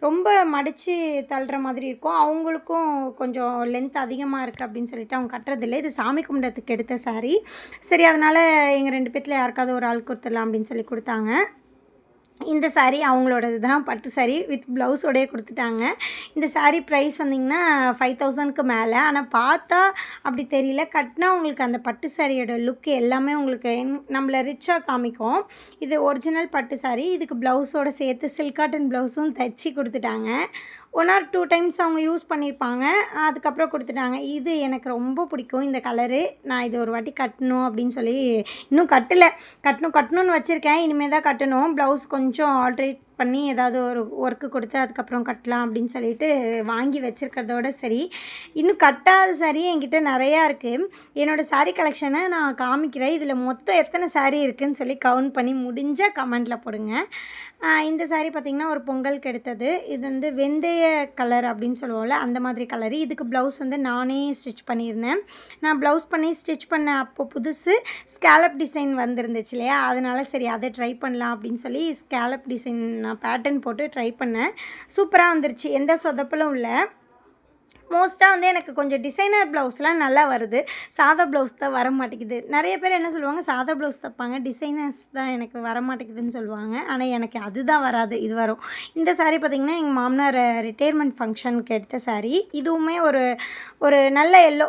Speaker 1: ரொம்ப மடித்து தள்ளுற மாதிரி இருக்கும். அவங்களுக்கும் கொஞ்சம் லென்த் அதிகமாக இருக்குது அப்படின்னு சொல்லிட்டு அவங்க கட்டுறதில்ல. இது சாமி கும்பிடத்துக்கு எடுத்த சாரீ. சரி, அதனால் எங்கள் 2 பேத்தில் யாருக்காவது ஒரு ஆள் கொடுத்துடலாம் அப்படின்னு சொல்லி கொடுத்தாங்க. இந்த சாரீ அவங்களோடது தான், பட்டு சாரீ வித் ப்ளவுஸோடையே கொடுத்துட்டாங்க. இந்த சாரீ ப்ரைஸ் வந்திங்கன்னா 5000க்கு மேலே. ஆனால் பார்த்தா அப்படி தெரியல, கட்டினா உங்களுக்கு அந்த பட்டு சாரியோட லுக் எல்லாமே உங்களுக்கு நம்மளை ரிச்சாக காமிக்கும். இது ஒரிஜினல் பட்டு சாரீ. இதுக்கு ப்ளவுஸோடு சேர்த்து சில்க் காட்டன் ப்ளவுஸும் தைச்சி கொடுத்துட்டாங்க. 1 or 2 டைம்ஸ் அவங்க யூஸ் பண்ணியிருப்பாங்க, அதுக்கப்புறம் கொடுத்துட்டாங்க. இது எனக்கு ரொம்ப பிடிக்கும் இந்த கலரு. நான் இது ஒரு வாட்டி கட்டணும் அப்படின்னு சொல்லி இன்னும் கட்டணும்னு வச்சுருக்கேன். இனிமேல் தான் கட்டணும். ப்ளவுஸ் கொஞ்சம் ஆல்ட்ரேட் பண்ணி ஏதாவது ஒரு ஒர்க்கு கொடுத்து அதுக்கப்புறம் கட்டலாம் அப்படின்னு சொல்லிட்டு வாங்கி வச்சுருக்கிறதோட சரி. இன்னும் கட்டாத சாரீ என்கிட்ட நிறையா இருக்குது. என்னோடய சாரீ கலெக்ஷனை நான் காமிக்கிறேன். இதில் மொத்தம் எத்தனை சாரீ இருக்குதுன்னு சொல்லி கவுண்ட் பண்ணி முடிஞ்சால் கமெண்டில் போடுங்க. இந்த சாரீ பார்த்திங்கன்னா ஒரு பொங்கலுக்கு எடுத்தது. இது வந்து வெந்தய கலர் அப்படின்னு சொல்லுவோம்ல, அந்த மாதிரி கலரு. இதுக்கு ப்ளவுஸ் வந்து நானே ஸ்டிச் பண்ணியிருந்தேன். நான் ப்ளவுஸ் பண்ணி ஸ்டிச் பண்ண அப்போ புதுசு ஸ்கேலப் டிசைன் வந்துருந்துச்சு இல்லையா, அதனால் சரி அதை ட்ரை பண்ணலாம் அப்படின்னு சொல்லி ஸ்கேலப் டிசைன் நான் பேட்டர்ன் போட்டு ட்ரை பண்ணேன். சூப்பராக வந்துருச்சு, எந்த சொதப்பலும் இல்லை. மோஸ்ட்டாக வந்து எனக்கு கொஞ்சம் டிசைனர் ப்ளவுஸ்லாம் நல்லா வருது. சாதா ப்ளவுஸ் தான் வர மாட்டேங்குது. நிறைய பேர் என்ன சொல்லுவாங்க, சாதா ப்ளவுஸ் தைப்பாங்க, டிசைனர்ஸ் தான் எனக்கு வர மாட்டேங்குதுன்னு சொல்லுவாங்க. ஆனால் எனக்கு அதுதான் வராது, இது வரும். இந்த சாரீ பார்த்திங்கன்னா, எங்கள் மாமனார் ரிட்டயர்மெண்ட் ஃபங்க்ஷனுக்கு எடுத்த சாரீ. இதுவுமே ஒரு ஒரு நல்ல எல்லோ,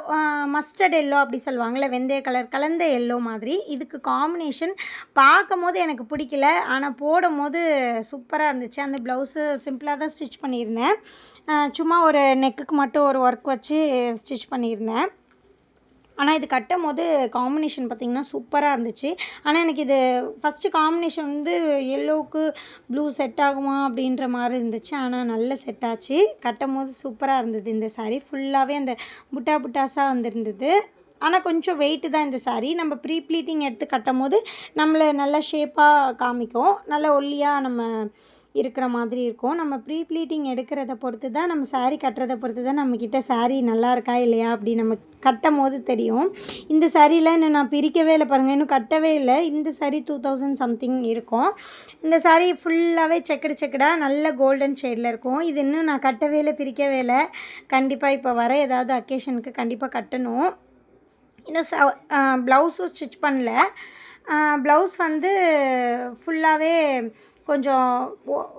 Speaker 1: மஸ்டர்ட் எல்லோ அப்படி சொல்லுவாங்கள்ல, வெந்தய கலர் கலந்த எல்லோ மாதிரி. இதுக்கு காம்பினேஷன் பார்க்கும்போது எனக்கு பிடிக்கல, ஆனால் போடும்போது சூப்பராக இருந்துச்சு. அந்த ப்ளவுஸு சிம்பிளாக தான் ஸ்டிச் பண்ணியிருந்தேன். சும்மா ஒரு நெக்குக்கு மட்டும் ஒரு ஒர்க் வச்சு ஸ்டிச் பண்ணியிருந்தேன். ஆனால் இது கட்டும்போது காம்பினேஷன் பார்த்திங்கன்னா சூப்பராக இருந்துச்சு. ஆனால் எனக்கு இது ஃபஸ்ட்டு காம்பினேஷன் வந்து எல்லோவுக்கு ப்ளூ செட் ஆகுமா அப்படின்ற மாதிரி இருந்துச்சு. ஆனால் நல்ல செட் ஆச்சு. கட்டும்போது சூப்பராக இருந்தது. இந்த சாரீ ஃபுல்லாகவே அந்த புட்டா புட்டாஸாக வந்துருந்தது. ஆனால் கொஞ்சம் வெயிட்டு தான் இந்த சாரீ. நம்ம ப்ரீ ப்ளீட்டிங் எடுத்து கட்டும்போது நம்மளை நல்லா ஷேப்பாக காமிக்கும், நல்லா ஒல்லியாக நம்ம இருக்கிற மாதிரி இருக்கும். நம்ம ப்ரீ ப்ளீட்டிங் எடுக்கிறத பொறுத்து தான், நம்ம சாரீ கட்டுறத பொறுத்து தான் நம்மக்கிட்ட சாரீ நல்லா இருக்கா இல்லையா அப்படி நம்ம கட்டும்போது தெரியும். இந்த சாரீலாம் இன்னும் நான் பிரிக்கவே இல்லை பாருங்கள், இன்னும் கட்டவே இல்லை. இந்த சாரீ 2000 சம்திங் இருக்கும். இந்த சாரீ ஃபுல்லாகவே செக்கடாக நல்ல கோல்டன் ஷேடில் இருக்கும். இது இன்னும் நான் கட்டவே இல்லை, பிரிக்கவே இல்லை. கண்டிப்பாக இப்போ வர ஏதாவது அக்கேஷனுக்கு கண்டிப்பாக கட்டணும். இன்னும் ப்ளவுஸும் ஸ்டிச் பண்ணல. ப்ளவுஸ் வந்து ஃபுல்லாகவே கொஞ்சம்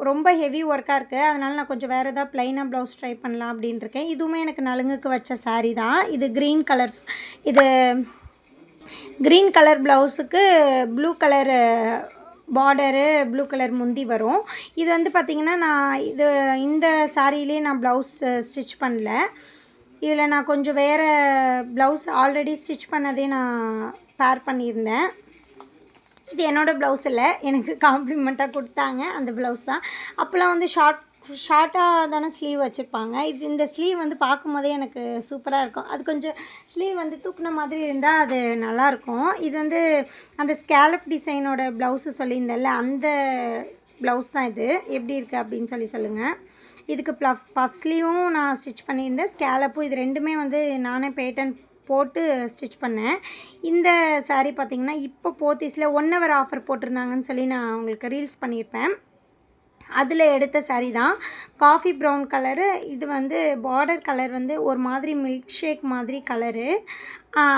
Speaker 1: ரொம்ப ஹெவி ஒர்க்காக இருக்குது. அதனால் நான் கொஞ்சம் வேறு ஏதாவது ப்ளைனாக ப்ளவுஸ் ட்ரை பண்ணலாம் அப்படின்ட்டுருக்கேன். இதுவுமே எனக்கு நலுங்குக்கு வச்ச சாரீ தான். இது க்ரீன் கலர், இது க்ரீன் கலர் ப்ளவுஸுக்கு blue colour border, blue colour முந்தி வரும். இது வந்து பார்த்திங்கன்னா, நான் இந்த சாரீலேயே நான் ப்ளவுஸ் ஸ்டிச் பண்ணல. இதில் நான் கொஞ்சம் வேறு ப்ளவுஸ் ஆல்ரெடி ஸ்டிச் பண்ணதே நான் பேர் பண்ணியிருந்தேன். இது என்னோடய ப்ளவுஸ் இல்லை, எனக்கு காம்ப்ளிமெண்ட்டாக கொடுத்தாங்க அந்த ப்ளவுஸ் தான். அப்போலாம் வந்து ஷார்ட்டாக தானே ஸ்லீவ் வச்சுருப்பாங்க. இந்த ஸ்லீவ் வந்து பார்க்கும்போதே எனக்கு சூப்பராக இருக்கும். அது கொஞ்சம் ஸ்லீவ் வந்து தூக்குன மாதிரி இருந்தால் அது நல்லாயிருக்கும். இது வந்து அந்த ஸ்கேலப் டிசைனோட ப்ளவுஸு சொல்லியிருந்தேன்ல, அந்த ப்ளவுஸ் தான் இது. எப்படி இருக்குது அப்படின்னு சொல்லுங்கள். இதுக்கு பஃப் ஸ்லீவும் நான் ஸ்டிச் பண்ணியிருந்தேன், ஸ்கேலப்பும். இது ரெண்டுமே வந்து நானே பேட்டர்ன் போட்டு ஸ்டிச் பண்ணேன். இந்த சாரீ பார்த்திங்கன்னா, இப்போ போத்தீஸில் 1 ஹவர் ஆஃபர் போட்டிருந்தாங்கன்னு சொல்லி நான் உங்களுக்கு ரீல்ஸ் பண்ணியிருப்பேன். அதில் எடுத்த சாரீ தான். Coffee brown colour. இது வந்து பார்டர் கலர் வந்து ஒரு மாதிரி மில்க் ஷேக் மாதிரி கலரு.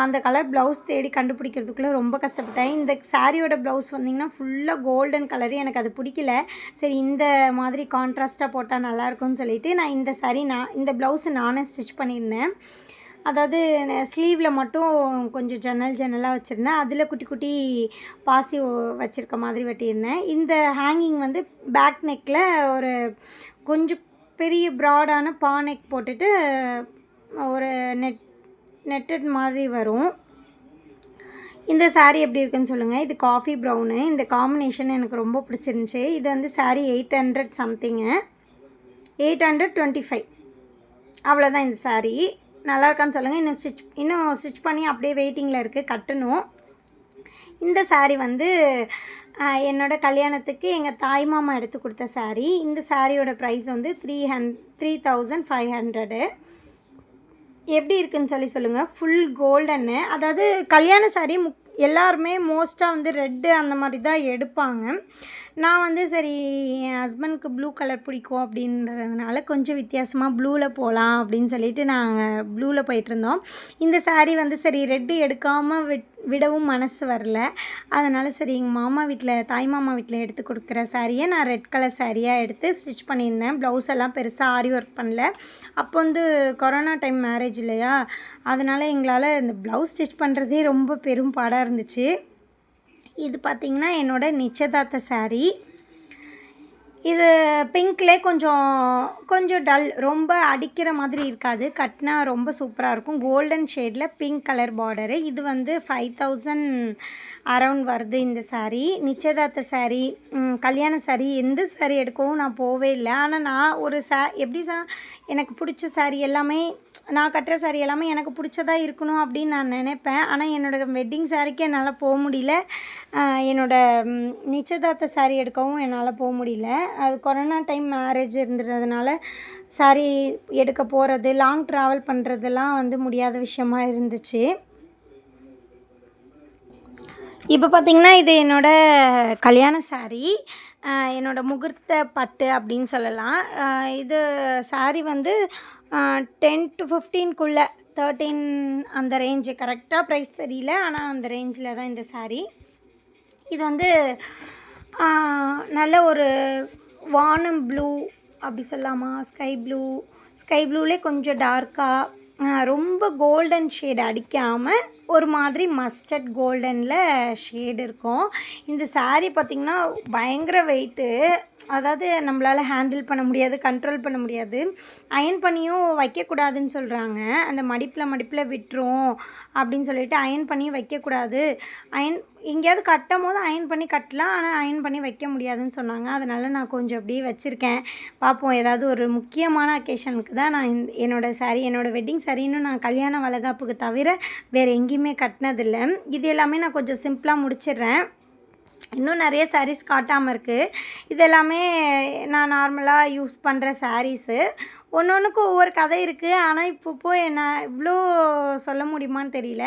Speaker 1: அந்த கலர் ப்ளவுஸ் தேடி கண்டுபிடிக்கிறதுக்குள்ளே ரொம்ப கஷ்டப்பட்டேன். இந்த சாரியோட ப்ளவுஸ் வந்திங்கன்னா ஃபுல்லாக கோல்டன் கலரு. எனக்கு அது பிடிக்கல. சரி, இந்த மாதிரி கான்ட்ராஸ்ட்டாக போட்டால் நல்லாயிருக்கும்னு சொல்லிவிட்டு நான் இந்த ப்ளவுஸை நானே ஸ்டிச் பண்ணியிருந்தேன். அதாவது ஸ்லீவில் மட்டும் கொஞ்சம் ஜன்னலாக வச்சுருந்தேன். அதில் குட்டி குட்டி பாசி வச்சுருக்க மாதிரி வெட்டியிருந்தேன். இந்த ஹேங்கிங் வந்து பேக் நெக்கில் ஒரு கொஞ்சம் பெரிய ப்ராடான நெக் போட்டுட்டு ஒரு நெட்டட் மாதிரி வரும். இந்த சாரீ எப்படி இருக்குன்னு சொல்லுங்கள். இது காஃபி ப்ரௌனு. இந்த காம்பினேஷன் எனக்கு ரொம்ப பிடிச்சிருந்துச்சி. இது வந்து சாரீ 800 சம்திங்கு, 825 அவ்வளோதான் இந்த சாரீ. நல்லா இருக்கான்னு சொல்லுங்கள். இன்னும் ஸ்டிச் பண்ணி அப்படியே வெயிட்டிங்கில் இருக்குது, கட்டணும். இந்த சாரீ வந்து என்னோடய கல்யாணத்துக்கு எங்கள் தாய் மாமா எடுத்து கொடுத்த சாரீ. இந்த சாரியோட ப்ரைஸ் வந்து 3500. எப்படி இருக்குன்னு சொல்லுங்கள். ஃபுல் கோல்டன்னு, அதாவது கல்யாண சாரீ எல்லாருமே மோஸ்ட்டாக வந்து ரெட்டு அந்த மாதிரி தான் எடுப்பாங்க. நான் வந்து சரி, என் ஹஸ்பண்டுக்கு ப்ளூ கலர் பிடிக்கும் அப்படின்றதுனால கொஞ்சம் வித்தியாசமாக ப்ளூவில் போகலாம் அப்படின்னு சொல்லிட்டு நாங்கள் ப்ளூவில் போயிட்டுருந்தோம். இந்த சாரீ வந்து சரி ரெட்டு எடுக்காமல் விடவும் மனசு வரல. அதனால் சரி, எங்கள் மாமா வீட்டில், தாய் மாமா வீட்டில் எடுத்து கொடுக்குற சாரியை நான் ரெட் கலர் சாரியாக எடுத்து ஸ்டிச் பண்ணியிருந்தேன். ப்ளவுஸ் எல்லாம் பெருசாக ஆரி ஒர்க் பண்ணல. அப்போ வந்து கொரோனா டைம் மேரேஜ் இல்லையா, அதனால் எங்களால் இந்த ப்ளவுஸ் ஸ்டிச் பண்ணுறதே ரொம்ப பெரும் பாடாக இருந்துச்சு. இது பார்த்திங்கன்னா என்னோடய நிச்சயதார்த்த சாரீ. இது பிங்க்லே கொஞ்சம் டல், ரொம்ப அடிக்கிற மாதிரி இருக்காது. கட்டினா ரொம்ப சூப்பராக இருக்கும். கோல்டன் ஷேடில் பிங்க் கலர் பார்டரு. இது வந்து 5000 அரவுண்ட் வருது இந்த சாரீ. நிச்சயதார்த்த சாரீ, கல்யாண சாரீ, எந்த சாரீ எடுக்கவும் நான் போவே இல்லை. ஆனால் நான் ஒரு எப்படி எனக்கு பிடிச்ச சாரீ எல்லாமே, நான் கட்டுற சாரீ எல்லாமே எனக்கு பிடிச்சதாக இருக்கணும் அப்படின்னு நான் நினைப்பேன். ஆனால் என்னோடய வெட்டிங் சாரீக்கு என்னால் போக முடியல. என்னோடய நிச்சயதார்த்த சாரீ எடுக்கவும் என்னால் போக முடியல. அது கொரோனா டைம் மேரேஜ் இருந்ததுனால சாரீ எடுக்க போகிறது, லாங் ட்ராவல் பண்ணுறதெல்லாம் வந்து முடியாத விஷயமா இருந்துச்சு. இப்போ பார்த்தீங்கன்னா, இது என்னோட கல்யாண சாரி. என்னோட முகூர்த்த பட்டு அப்படின்னு சொல்லலாம். இது சாரி வந்து 10-15க்குள்ள 13 அந்த ரேஞ்சு கரெக்ட்டா ப்ரைஸ் தெரியல. ஆனா அந்த ரேஞ்சில தான் இந்த சாரி. இது வந்து ஆ நல்ல ஒரு வானம் ப்ளூ அப்படி சொல்லலாமா? ஸ்கை ப்ளூலே கொஞ்சம் டார்க்கா ரொம்ப கோல்டன் ஷேட் அடிக்காம, ஒரு மாதிரி மஸ்டர்ட் கோல்டன்ல ஷேட் இருக்கும். இந்த சாரி பார்த்திங்கன்னா, பயங்கர வெயிட்டு. அதாவது நம்மளால ஹேண்டில் பண்ண முடியாது, கண்ட்ரோல் பண்ண முடியாது. அயர்ன் பண்ணியும் வைக்கக்கூடாதுன்னு சொல்கிறாங்க. அந்த மடிப்பில் விட்டுரும் அப்படின்னு சொல்லிட்டு அயர்ன் பண்ணியும் வைக்கக்கூடாது. அயர்ன் எங்கேயாவது கட்டும்போது அயர்ன் பண்ணி கட்டலாம். ஆனால் அயர்ன் பண்ணி வைக்க முடியாதுன்னு சொன்னாங்க. அதனால் நான் கொஞ்சம் அப்படியே வச்சுருக்கேன். பார்ப்போம், ஏதாவது ஒரு முக்கியமான அக்கேஷனுக்கு தான் நான் என்னோடய வெட்டிங் சாரி இன்னும் நான் கல்யாண வளைகாப்புக்கு தவிர வேறு எங்கேயுமே கட்டினதில்ல. இது எல்லாமே நான் கொஞ்சம் சிம்பிளாக முடிச்சிடுறேன். இன்னும் நிறைய சாரீஸ் காட்டாமல் இருக்குது. இது எல்லாமே நான் நார்மலாக யூஸ் பண்ணுற சாரீஸு. ஒவ்வொன்றுக்கும் ஒவ்வொரு கதை இருக்குது. ஆனால் இப்போ என்ன இவ்வளோ சொல்ல முடியுமான்னு தெரியல.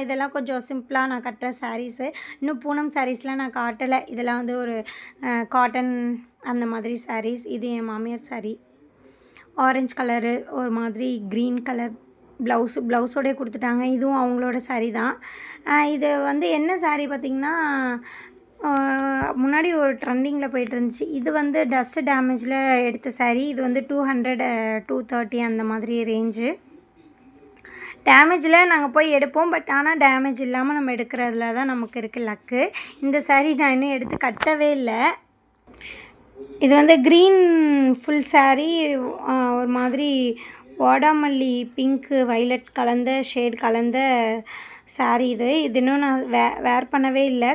Speaker 1: இதெல்லாம் கொஞ்சம் சிம்பிளாக நான் கட்டுற சாரீஸு. இன்னும் பூனம் சாரீஸ்லாம் நான் காட்டலை. இதெல்லாம் வந்து ஒரு காட்டன் அந்த மாதிரி சாரீஸ். இது என் மாமியார் சாரீ. ஆரஞ்சு கலரு, ஒரு மாதிரி க்ரீன் கலர் ப்ளவுஸோடயே கொடுத்துட்டாங்க. இதுவும் அவங்களோட சாரீ தான். இது வந்து என்ன சாரீ பார்த்திங்கன்னா, முன்னாடி ஒரு ட்ரெண்டிங்கில் போயிட்டுருந்துச்சு. இது வந்து டஸ்ட் டேமேஜில் எடுத்த சாரீ. இது வந்து 200 230 அந்த மாதிரி ரேஞ்சு. டேமேஜில் நாங்கள் போய் எடுப்போம். பட் ஆனால் டேமேஜ் இல்லாமல் நம்ம எடுக்கிறதுல தான் நமக்கு இருக்குது லக்கு. இந்த சாரீ நான் இன்னும் எடுத்து கட்டவே இல்லை. இது வந்து க்ரீன் ஃபுல் சாரீ. ஒரு மாதிரி வாடாமல்லி பிங்க்கு வைலட் கலந்த ஷேட் கலந்த சாரீ இது. இன்னும் நான் வேர் பண்ணவே இல்லை.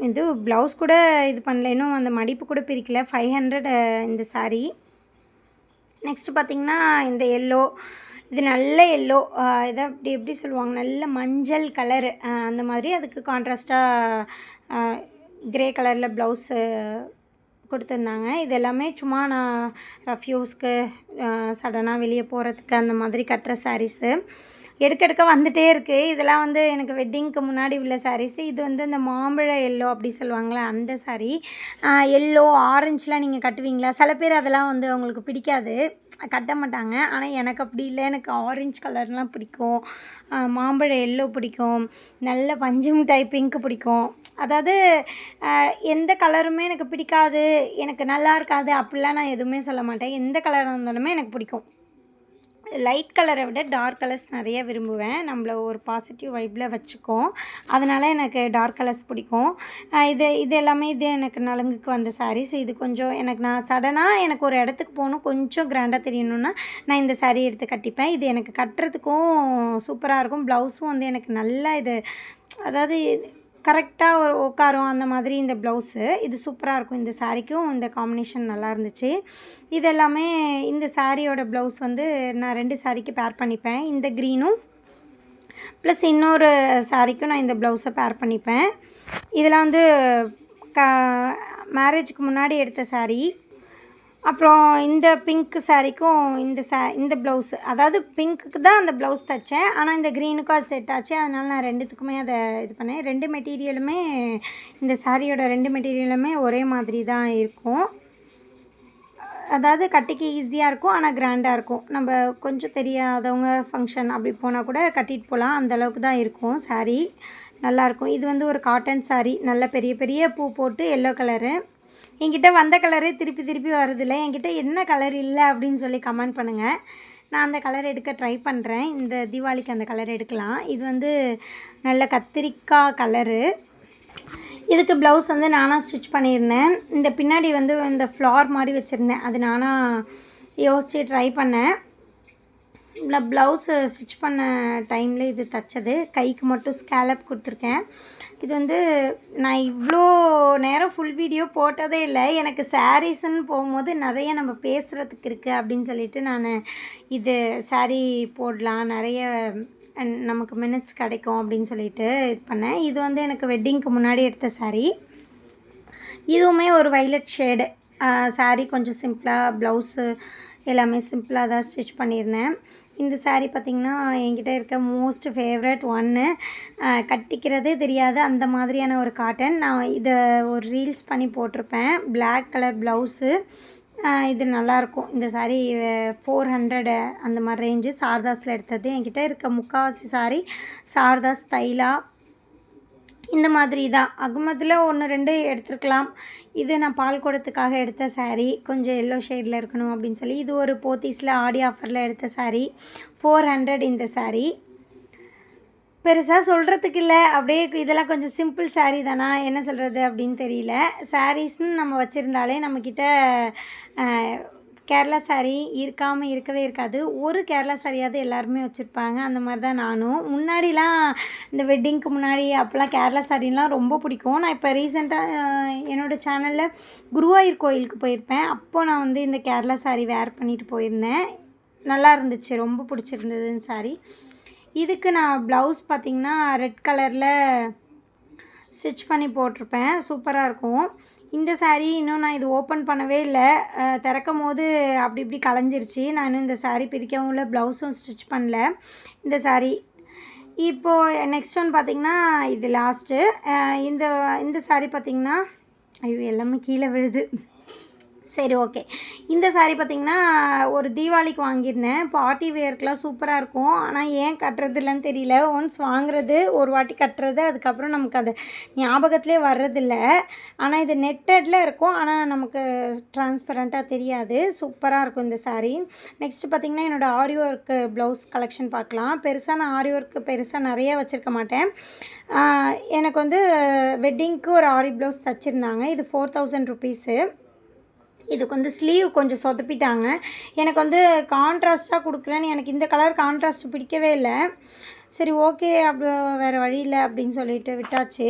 Speaker 1: இது ப்ளவுஸ் கூட இது பண்ணல. இன்னும் அந்த மடிப்பு கூட பிரிக்கல. 500 இந்த சாரீ. நெக்ஸ்ட்டு பார்த்திங்கன்னா, இந்த எல்லோ. இது நல்ல எல்லோ. இதை எப்படி சொல்லுவாங்க, நல்ல மஞ்சள் கலரு அந்த மாதிரி. அதுக்கு கான்ட்ராஸ்ட்டாக க்ரே கலரில் ப்ளவுஸு கொடுத்துருந்தாங்க. இது எல்லாமே சும்மா நான் ரஃப் யூஸ்க்கு சடனாக வெளியே போகிறதுக்கு அந்த மாதிரி கட்டுற சாரீஸு. எடுக்க வந்துகிட்டே இருக்குது. இதெல்லாம் வந்து எனக்கு வெட்டிங்க்கு முன்னாடி உள்ள சாரீஸு. இது வந்து இந்த மாம்பழ எல்லோ அப்படி சொல்லுவாங்களே அந்த சாரீ. எல்லோ ஆரஞ்சுலாம் நீங்கள் கட்டுவீங்களா? சில பேர் அதெல்லாம் வந்து அவங்களுக்கு பிடிக்காது, கட்ட மாட்டாங்க. ஆனால் எனக்கு அப்படி இல்லை. எனக்கு ஆரஞ்சு கலர்லாம் பிடிக்கும், மாம்பழ எல்லோ பிடிக்கும், நல்ல பஞ்சு மிட்டாய் பிங்க்கு பிடிக்கும். அதாவது எந்த கலருமே எனக்கு பிடிக்காது, எனக்கு நல்லா இருக்காது அப்படிலாம் நான் எதுவுமே சொல்ல மாட்டேன். எந்த கலராக இருந்தாலுமே எனக்கு பிடிக்கும். லைட் கலரை விட டார்க் கலர்ஸ் நிறைய விரும்புவேன். நம்மள ஒரு பாசிட்டிவ் வைப்பில் வச்சுக்கும். அதனால் எனக்கு டார்க் கலர்ஸ் பிடிக்கும். இது எல்லாமே இது எனக்கு நலுங்குக்கு வந்த சாரீஸ். இது கொஞ்சம் நான் சடனாக எனக்கு ஒரு இடத்துக்கு போகணும், கொஞ்சம் கிராண்டாக தெரியணுன்னா நான் இந்த சாரீ எடுத்து கட்டிப்பேன். இது எனக்கு கட்டுறதுக்கும் சூப்பராக இருக்கும். ப்ளவுஸும் வந்து எனக்கு நல்லா அதாவது கரெக்டாக உட்காரும் அந்த மாதிரி இந்த ப்ளவுஸு. இது சூப்பராக இருக்கும். இந்த சாரீக்கும் இந்த காம்பினேஷன் நல்லா இருந்துச்சு. இது எல்லாமே இந்த சாரியோட ப்ளவுஸ் வந்து நான் 2 சாரீக்கு பேர் பண்ணிப்பேன். இந்த க்ரீனும் ப்ளஸ் இன்னொரு சாரீக்கும் நான் இந்த ப்ளவுஸை பேர் பண்ணிப்பேன். இதெல்லாம் வந்து மேரேஜுக்கு முன்னாடி எடுத்த சாரீ. அப்புறம் இந்த பிங்க் சாரீக்கும் இந்த ப்ளவுஸு, அதாவது பிங்க்குக்கு தான் அந்த ப்ளவுஸ் தைச்சேன். ஆனால் இந்த க்ரீனுக்கும் அது செட் ஆச்சு. அதனால் நான் 2த்துக்குமே அதை இது பண்ணேன். 2 மெட்டீரியலுமே இந்த சாரியோட 2 மெட்டீரியலுமே ஒரே மாதிரி தான் இருக்கும். அதாவது கட்டிக்க ஈஸியாக இருக்கும், ஆனால் கிராண்டாக இருக்கும். நம்ம கொஞ்சம் தெரியாதவங்க ஃபங்க்ஷன் அப்படி போனால் கூட கட்டிட்டு போகலாம். அந்தளவுக்கு தான் இருக்கும் சாரீ. நல்லாயிருக்கும். இது வந்து ஒரு காட்டன் சாரீ. நல்ல பெரிய பெரிய பூ போட்டு எல்லோ கலரு. என்கிட்ட வந்த கலரே திருப்பி வருதில்ல. என்கிட்ட என்ன கலர் இல்லை அப்படின்னு சொல்லி கமெண்ட் பண்ணுங்கள். நான் அந்த கலர் எடுக்க ட்ரை பண்ணுறேன். இந்த தீபாவளிக்கு அந்த கலர் எடுக்கலாம். இது வந்து நல்ல கத்திரிக்காய் கலரு. இதுக்கு ப்ளவுஸ் வந்து நானாக ஸ்டிச் பண்ணியிருந்தேன். இந்த பின்னாடி வந்து இந்த ஃப்ளார் மாதிரி வச்சுருந்தேன். அது நானாக யோசித்து ட்ரை பண்ணேன். நான் ப்ளவுஸு ஸ்டிச் பண்ண டைமில் இது தைச்சது. கைக்கு மட்டும் ஸ்கேலப் கொடுத்துருக்கேன். இது வந்து நான் இவ்வளோ நேரம் ஃபுல் வீடியோ போட்டதே இல்லை. எனக்கு சாரீஸ்ன்னு போகும்போது நிறைய நம்ம பேசுகிறதுக்கு இருக்குது அப்படின்னு சொல்லிட்டு நான் இது சாரீ போடலாம், நிறைய நமக்கு மினிட்ஸ் கிடைக்கும் அப்படின்னு சொல்லிட்டு இது பண்ணேன். இது வந்து எனக்கு வெட்டிங்க்கு முன்னாடி எடுத்த சாரீ. இதுவுமே ஒரு வைலட் ஷேடு சாரீ. கொஞ்சம் சிம்பிளாக ப்ளவுஸு எல்லாமே சிம்பிளாக தான் ஸ்டிச் பண்ணியிருந்தேன். இந்த சாரீ பார்த்திங்கன்னா என்கிட்ட இருக்க மோஸ்ட் ஃபேவரட் ஒன்று. கட்டிக்கிறதே தெரியாது அந்த மாதிரியான ஒரு காட்டன். நான் இதை ஒரு ரீல்ஸ் பண்ணி போட்டிருப்பேன். Black colour blouse. இது நல்லாயிருக்கும். இந்த சாரீ 400 அந்த மாதிரி ரேஞ்சு. சாரதாஸில் எடுத்தது. என்கிட்ட இருக்க முக்கால்வாசி சாரீ சாரதாஸ், தைலா இந்த மாதிரி தான். அகமதில் 1 2 எடுத்துருக்கலாம். இது நான் பால் குடத்துக்காக எடுத்த சாரீ. கொஞ்சம் எல்லோ ஷேடில் இருக்கணும் அப்படின்னு சொல்லி இது ஒரு போத்தீஸில் ஆடி ஆஃபரில் எடுத்த சாரீ. 400 இந்த சாரீ. பெருசாக சொல்கிறதுக்கு இல்லை. அப்படியே இதெல்லாம் கொஞ்சம் சிம்பிள் சாரீ தானா, என்ன சொல்கிறது அப்படின்னு தெரியல. சாரீஸ்ன்னு நம்ம வச்சுருந்தாலே நம்மக்கிட்ட கேரளா சாரீ இருக்காமல் இருக்கவே இருக்காது. ஒரு கேரளா சாரியாவது எல்லாருமே வச்சுருப்பாங்க. அந்த மாதிரி தான் நானும். முன்னாடிலாம் இந்த வெட்டிங்க்கு முன்னாடி அப்போலாம் கேரளா சாரீலாம் ரொம்ப பிடிக்கும். நான் இப்போ ரீசெண்டாக என்னோடய சேனலில் குருவாயூர் கோயிலுக்கு போயிருப்பேன். அப்போது நான் வந்து இந்த கேரளா சாரீ வேர் பண்ணிட்டு போயிருந்தேன். நல்லா இருந்துச்சு. ரொம்ப பிடிச்சிருந்தது இந்த சாரீ. இதுக்கு நான் ப்ளவுஸ் பார்த்திங்கன்னா ரெட் கலரில் ஸ்டிச் பண்ணி போட்டிருப்பேன். சூப்பராக இருக்கும். இந்த சாரீ இன்னும் நான் இது ஓப்பன் பண்ணவே இல்லை. திறக்கும் போது அப்படி இப்படி கலைஞ்சிருச்சு. நான் இன்னும் இந்த சாரீ பிரிக்கவும் இல்லை, ப்ளவுஸும் ஸ்டிச் பண்ணல. இந்த சாரீ இப்போது நெக்ஸ்ட் ஒன் பார்த்திங்கன்னா இது லாஸ்ட்டு. இந்த சாரீ பார்த்திங்கன்னா ஐயோ எல்லாமே கீழே விழுது. சரி, ஓகே. இந்த சாரீ பார்த்திங்கன்னா ஒரு தீபாவளிக்கு வாங்கியிருந்தேன். பார்ட்டி வேர்க்கெலாம் சூப்பராக இருக்கும். ஆனால் ஏன் கட்டுறதில்லன்னு தெரியல. ஒன்ஸ் வாங்குறது, ஒரு வாட்டி கட்டுறது, அதுக்கப்புறம் நமக்கு அது ஞாபகத்திலே வர்றதில்ல. ஆனால் இது நெட்டடில் இருக்கும். ஆனால் நமக்கு ட்ரான்ஸ்பரண்ட்டாக தெரியாது. சூப்பராக இருக்கும் இந்த சாரீ. நெக்ஸ்ட்டு பார்த்திங்கன்னா என்னோடய ஆரி ஒர்க்கு ப்ளவுஸ் கலெக்ஷன் பார்க்கலாம். பெருசாக நான் ஆரி ஒர்க்கு பெருசாக நிறைய வச்சுருக்க மாட்டேன். எனக்கு வந்து வெட்டிங்க்கு ஒரு ஆரி ப்ளவுஸ் தச்சுருந்தாங்க. இது 4000 ருபீஸு. இதுக்கு வந்து ஸ்லீவ் கொஞ்சம் சொதப்பிட்டாங்க. எனக்கு வந்து கான்ட்ராஸ்ட்டாக கொடுக்குறேன்னு எனக்கு இந்த கலர் கான்ட்ராஸ்ட் பிடிக்கவே இல்லை. சரி, ஓகே, அப்படி வேறு வழி இல்லை அப்படின்னு சொல்லிட்டு விட்டாச்சு.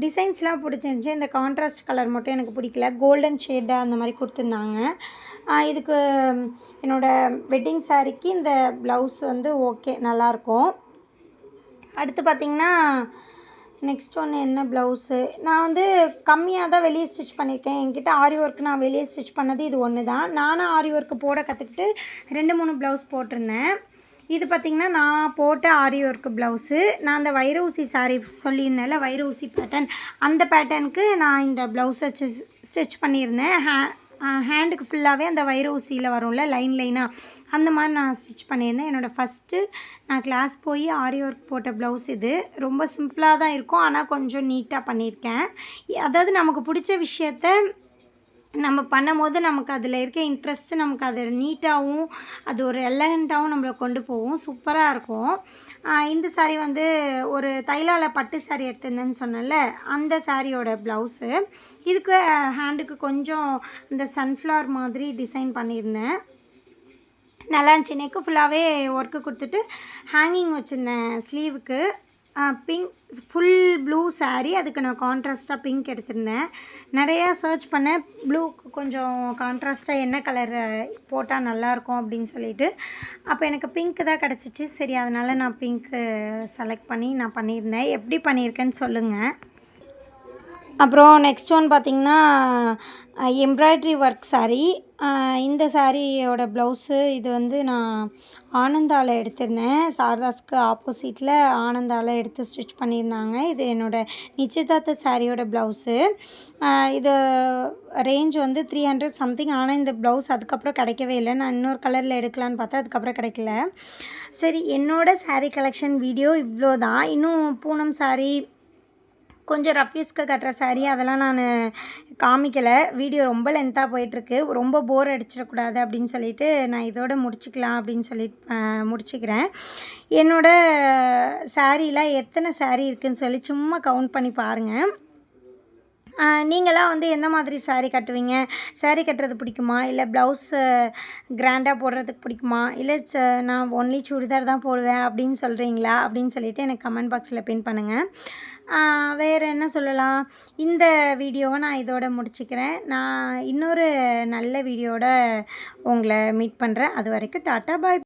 Speaker 1: டிசைன்ஸ்லாம் பிடிச்சிருந்துச்சி. இந்த கான்ட்ராஸ்ட் கலர் மட்டும் எனக்கு பிடிக்கல. கோல்டன் ஷேடாக அந்த மாதிரி கொடுத்துருந்தாங்க. இதுக்கு என்னோடய வெட்டிங் சாரீக்கு இந்த ப்ளவுஸ் வந்து ஓகே, நல்லாயிருக்கும். அடுத்து பார்த்திங்கன்னா நெக்ஸ்ட் ஒன்று என்ன ப்ளவுஸு. நான் வந்து கம்மியாக தான் வெளியே ஸ்டிச் பண்ணியிருக்கேன். என்கிட்ட ஆரி ஒர்க் நான் வெளியே ஸ்டிச் பண்ணது இது ஒன்று தான். நானும் ஆரி ஒர்க்கு போட கற்றுக்கிட்டு 2 3 ப்ளவுஸ் போட்டிருந்தேன். இது பார்த்திங்கன்னா நான் போட்ட ஆரி ஒர்க்கு ப்ளவுஸு. நான் அந்த வைர ஊசி சாரீ சொல்லியிருந்தேன்ல, வைர ஊசி பேட்டர்ன், அந்த பேட்டர்னுக்கு நான் இந்த ப்ளவுஸை ஸ்டிச் பண்ணியிருந்தேன். ஹேண்டுக்கு ஃபுல்லாகவே அந்த வைர ஊசியில் வரும்ல லைன் லைனாக, அந்த மாதிரி நான் ஸ்டிச் பண்ணியிருந்தேன். என்னோடய ஃபஸ்ட்டு நான் கிளாஸ் போய் ஆரி ஒர்க் போட்ட ப்ளவுஸ் இது. ரொம்ப சிம்பிளாக தான் இருக்கும். ஆனால் கொஞ்சம் நீட்டாக பண்ணியிருக்கேன். அதாவது நமக்கு பிடிச்ச விஷயத்த நம்ம பண்ணும்போது நமக்கு அதில் இருக்க இன்ட்ரெஸ்ட்டு நமக்கு அது நீட்டாகவும் அது ஒரு எலகண்ட்டாகவும் நம்மளை கொண்டு போகும். சூப்பராக இருக்கும். இந்த சாரீ வந்து ஒரு தைலாவில் பட்டு சாரீ எடுத்திருந்தேன்னு சொன்னேன்ல, அந்த சாரியோட ப்ளவுஸு. இதுக்கு ஹேண்டுக்கு கொஞ்சம் இந்த சன்ஃப்ளவர் மாதிரி டிசைன் பண்ணியிருந்தேன். நல்லா இருந்துச்சு. நெக்கு ஃபுல்லாகவே ஒர்க்கு கொடுத்துட்டு ஹேங்கிங் வச்சுருந்தேன் ஸ்லீவுக்கு. Pink full blue sari. அதுக்கு நான் கான்ட்ராஸ்ட்டாக பிங்க் எடுத்திருந்தேன். நிறையா சர்ச் பண்ணேன். ப்ளூக்கு கொஞ்சம் கான்ட்ராஸ்ட்டாக என்ன கலர் போட்டால் நல்லாயிருக்கும் அப்படின்னு சொல்லிட்டு. அப்போ எனக்கு பிங்க்கு தான் கிடச்சிச்சு. சரி, அதனால் நான் பிங்க்கு செலக்ட் பண்ணி நான் பண்ணியிருந்தேன். எப்படி பண்ணியிருக்கேன்னு சொல்லுங்கள். அப்புறம் நெக்ஸ்ட் ஒன் பார்த்திங்கன்னா எம்ப்ராய்ட்ரி ஒர்க் சாரீ. இந்த சாரியோட ப்ளவுஸு இது வந்து நான் ஆனந்தாவில் எடுத்திருந்தேன். சாரதாஸ்க்கு ஆப்போசிட்டில் ஆனந்தாவில் எடுத்து ஸ்டிச் பண்ணியிருந்தாங்க. இது என்னோடய நிச்சயதார்த்த சாரியோட ப்ளவுஸு. இது ரேஞ்ச் வந்து 300 சம்திங். ஆனால் இந்த ப்ளவுஸ் அதுக்கப்புறம் கிடைக்கவே இல்லை. நான் இன்னொரு கலரில் எடுக்கலான்னு பார்த்தா அதுக்கப்புறம் கிடைக்கல. சரி, என்னோடய சாரீ கலெக்ஷன் வீடியோ இவ்வளோ தான். இன்னும் பூனம் சாரீ, கொஞ்சம் ரஃப் யூஸ்க்கு கட்டுற சாரீ அதெல்லாம் நான் காமிக்கலை. வீடியோ ரொம்ப லென்த்தாக போயிட்டுருக்கு. ரொம்ப போர் அடிச்சிடக்கூடாது அப்படின்னு சொல்லிட்டு நான் இதோட முடிச்சுக்கலாம் அப்படின்னு சொல்லிட்டு முடிச்சுக்கிறேன். என்னோடய சாரீலாம் எத்தனை சாரீ இருக்குதுன்னு சொல்லி சும்மா கவுண்ட் பண்ணி பாருங்கள். நீங்களாம் வந்து எந்த மாதிரி சாரீ கட்டுவீங்க? சாரீ கட்டுறது பிடிக்குமா? இல்லை ப்ளவுஸு கிராண்டாக போடுறதுக்கு பிடிக்குமா? இல்லை நான் ஒன்லி சுடிதார் தான் போடுவேன் அப்படின்னு சொல்கிறீங்களா? அப்படின்னு சொல்லிவிட்டு எனக்கு கமெண்ட் பாக்ஸில் பின் பண்ணுங்கள். வேறு என்ன சொல்லலாம்? இந்த வீடியோவை நான் இதோட முடிச்சுக்கிறேன். நான் இன்னொரு நல்ல வீடியோட உங்களை மீட் பண்ணுறேன். அது வரைக்கும் டாட்டா, பாய்.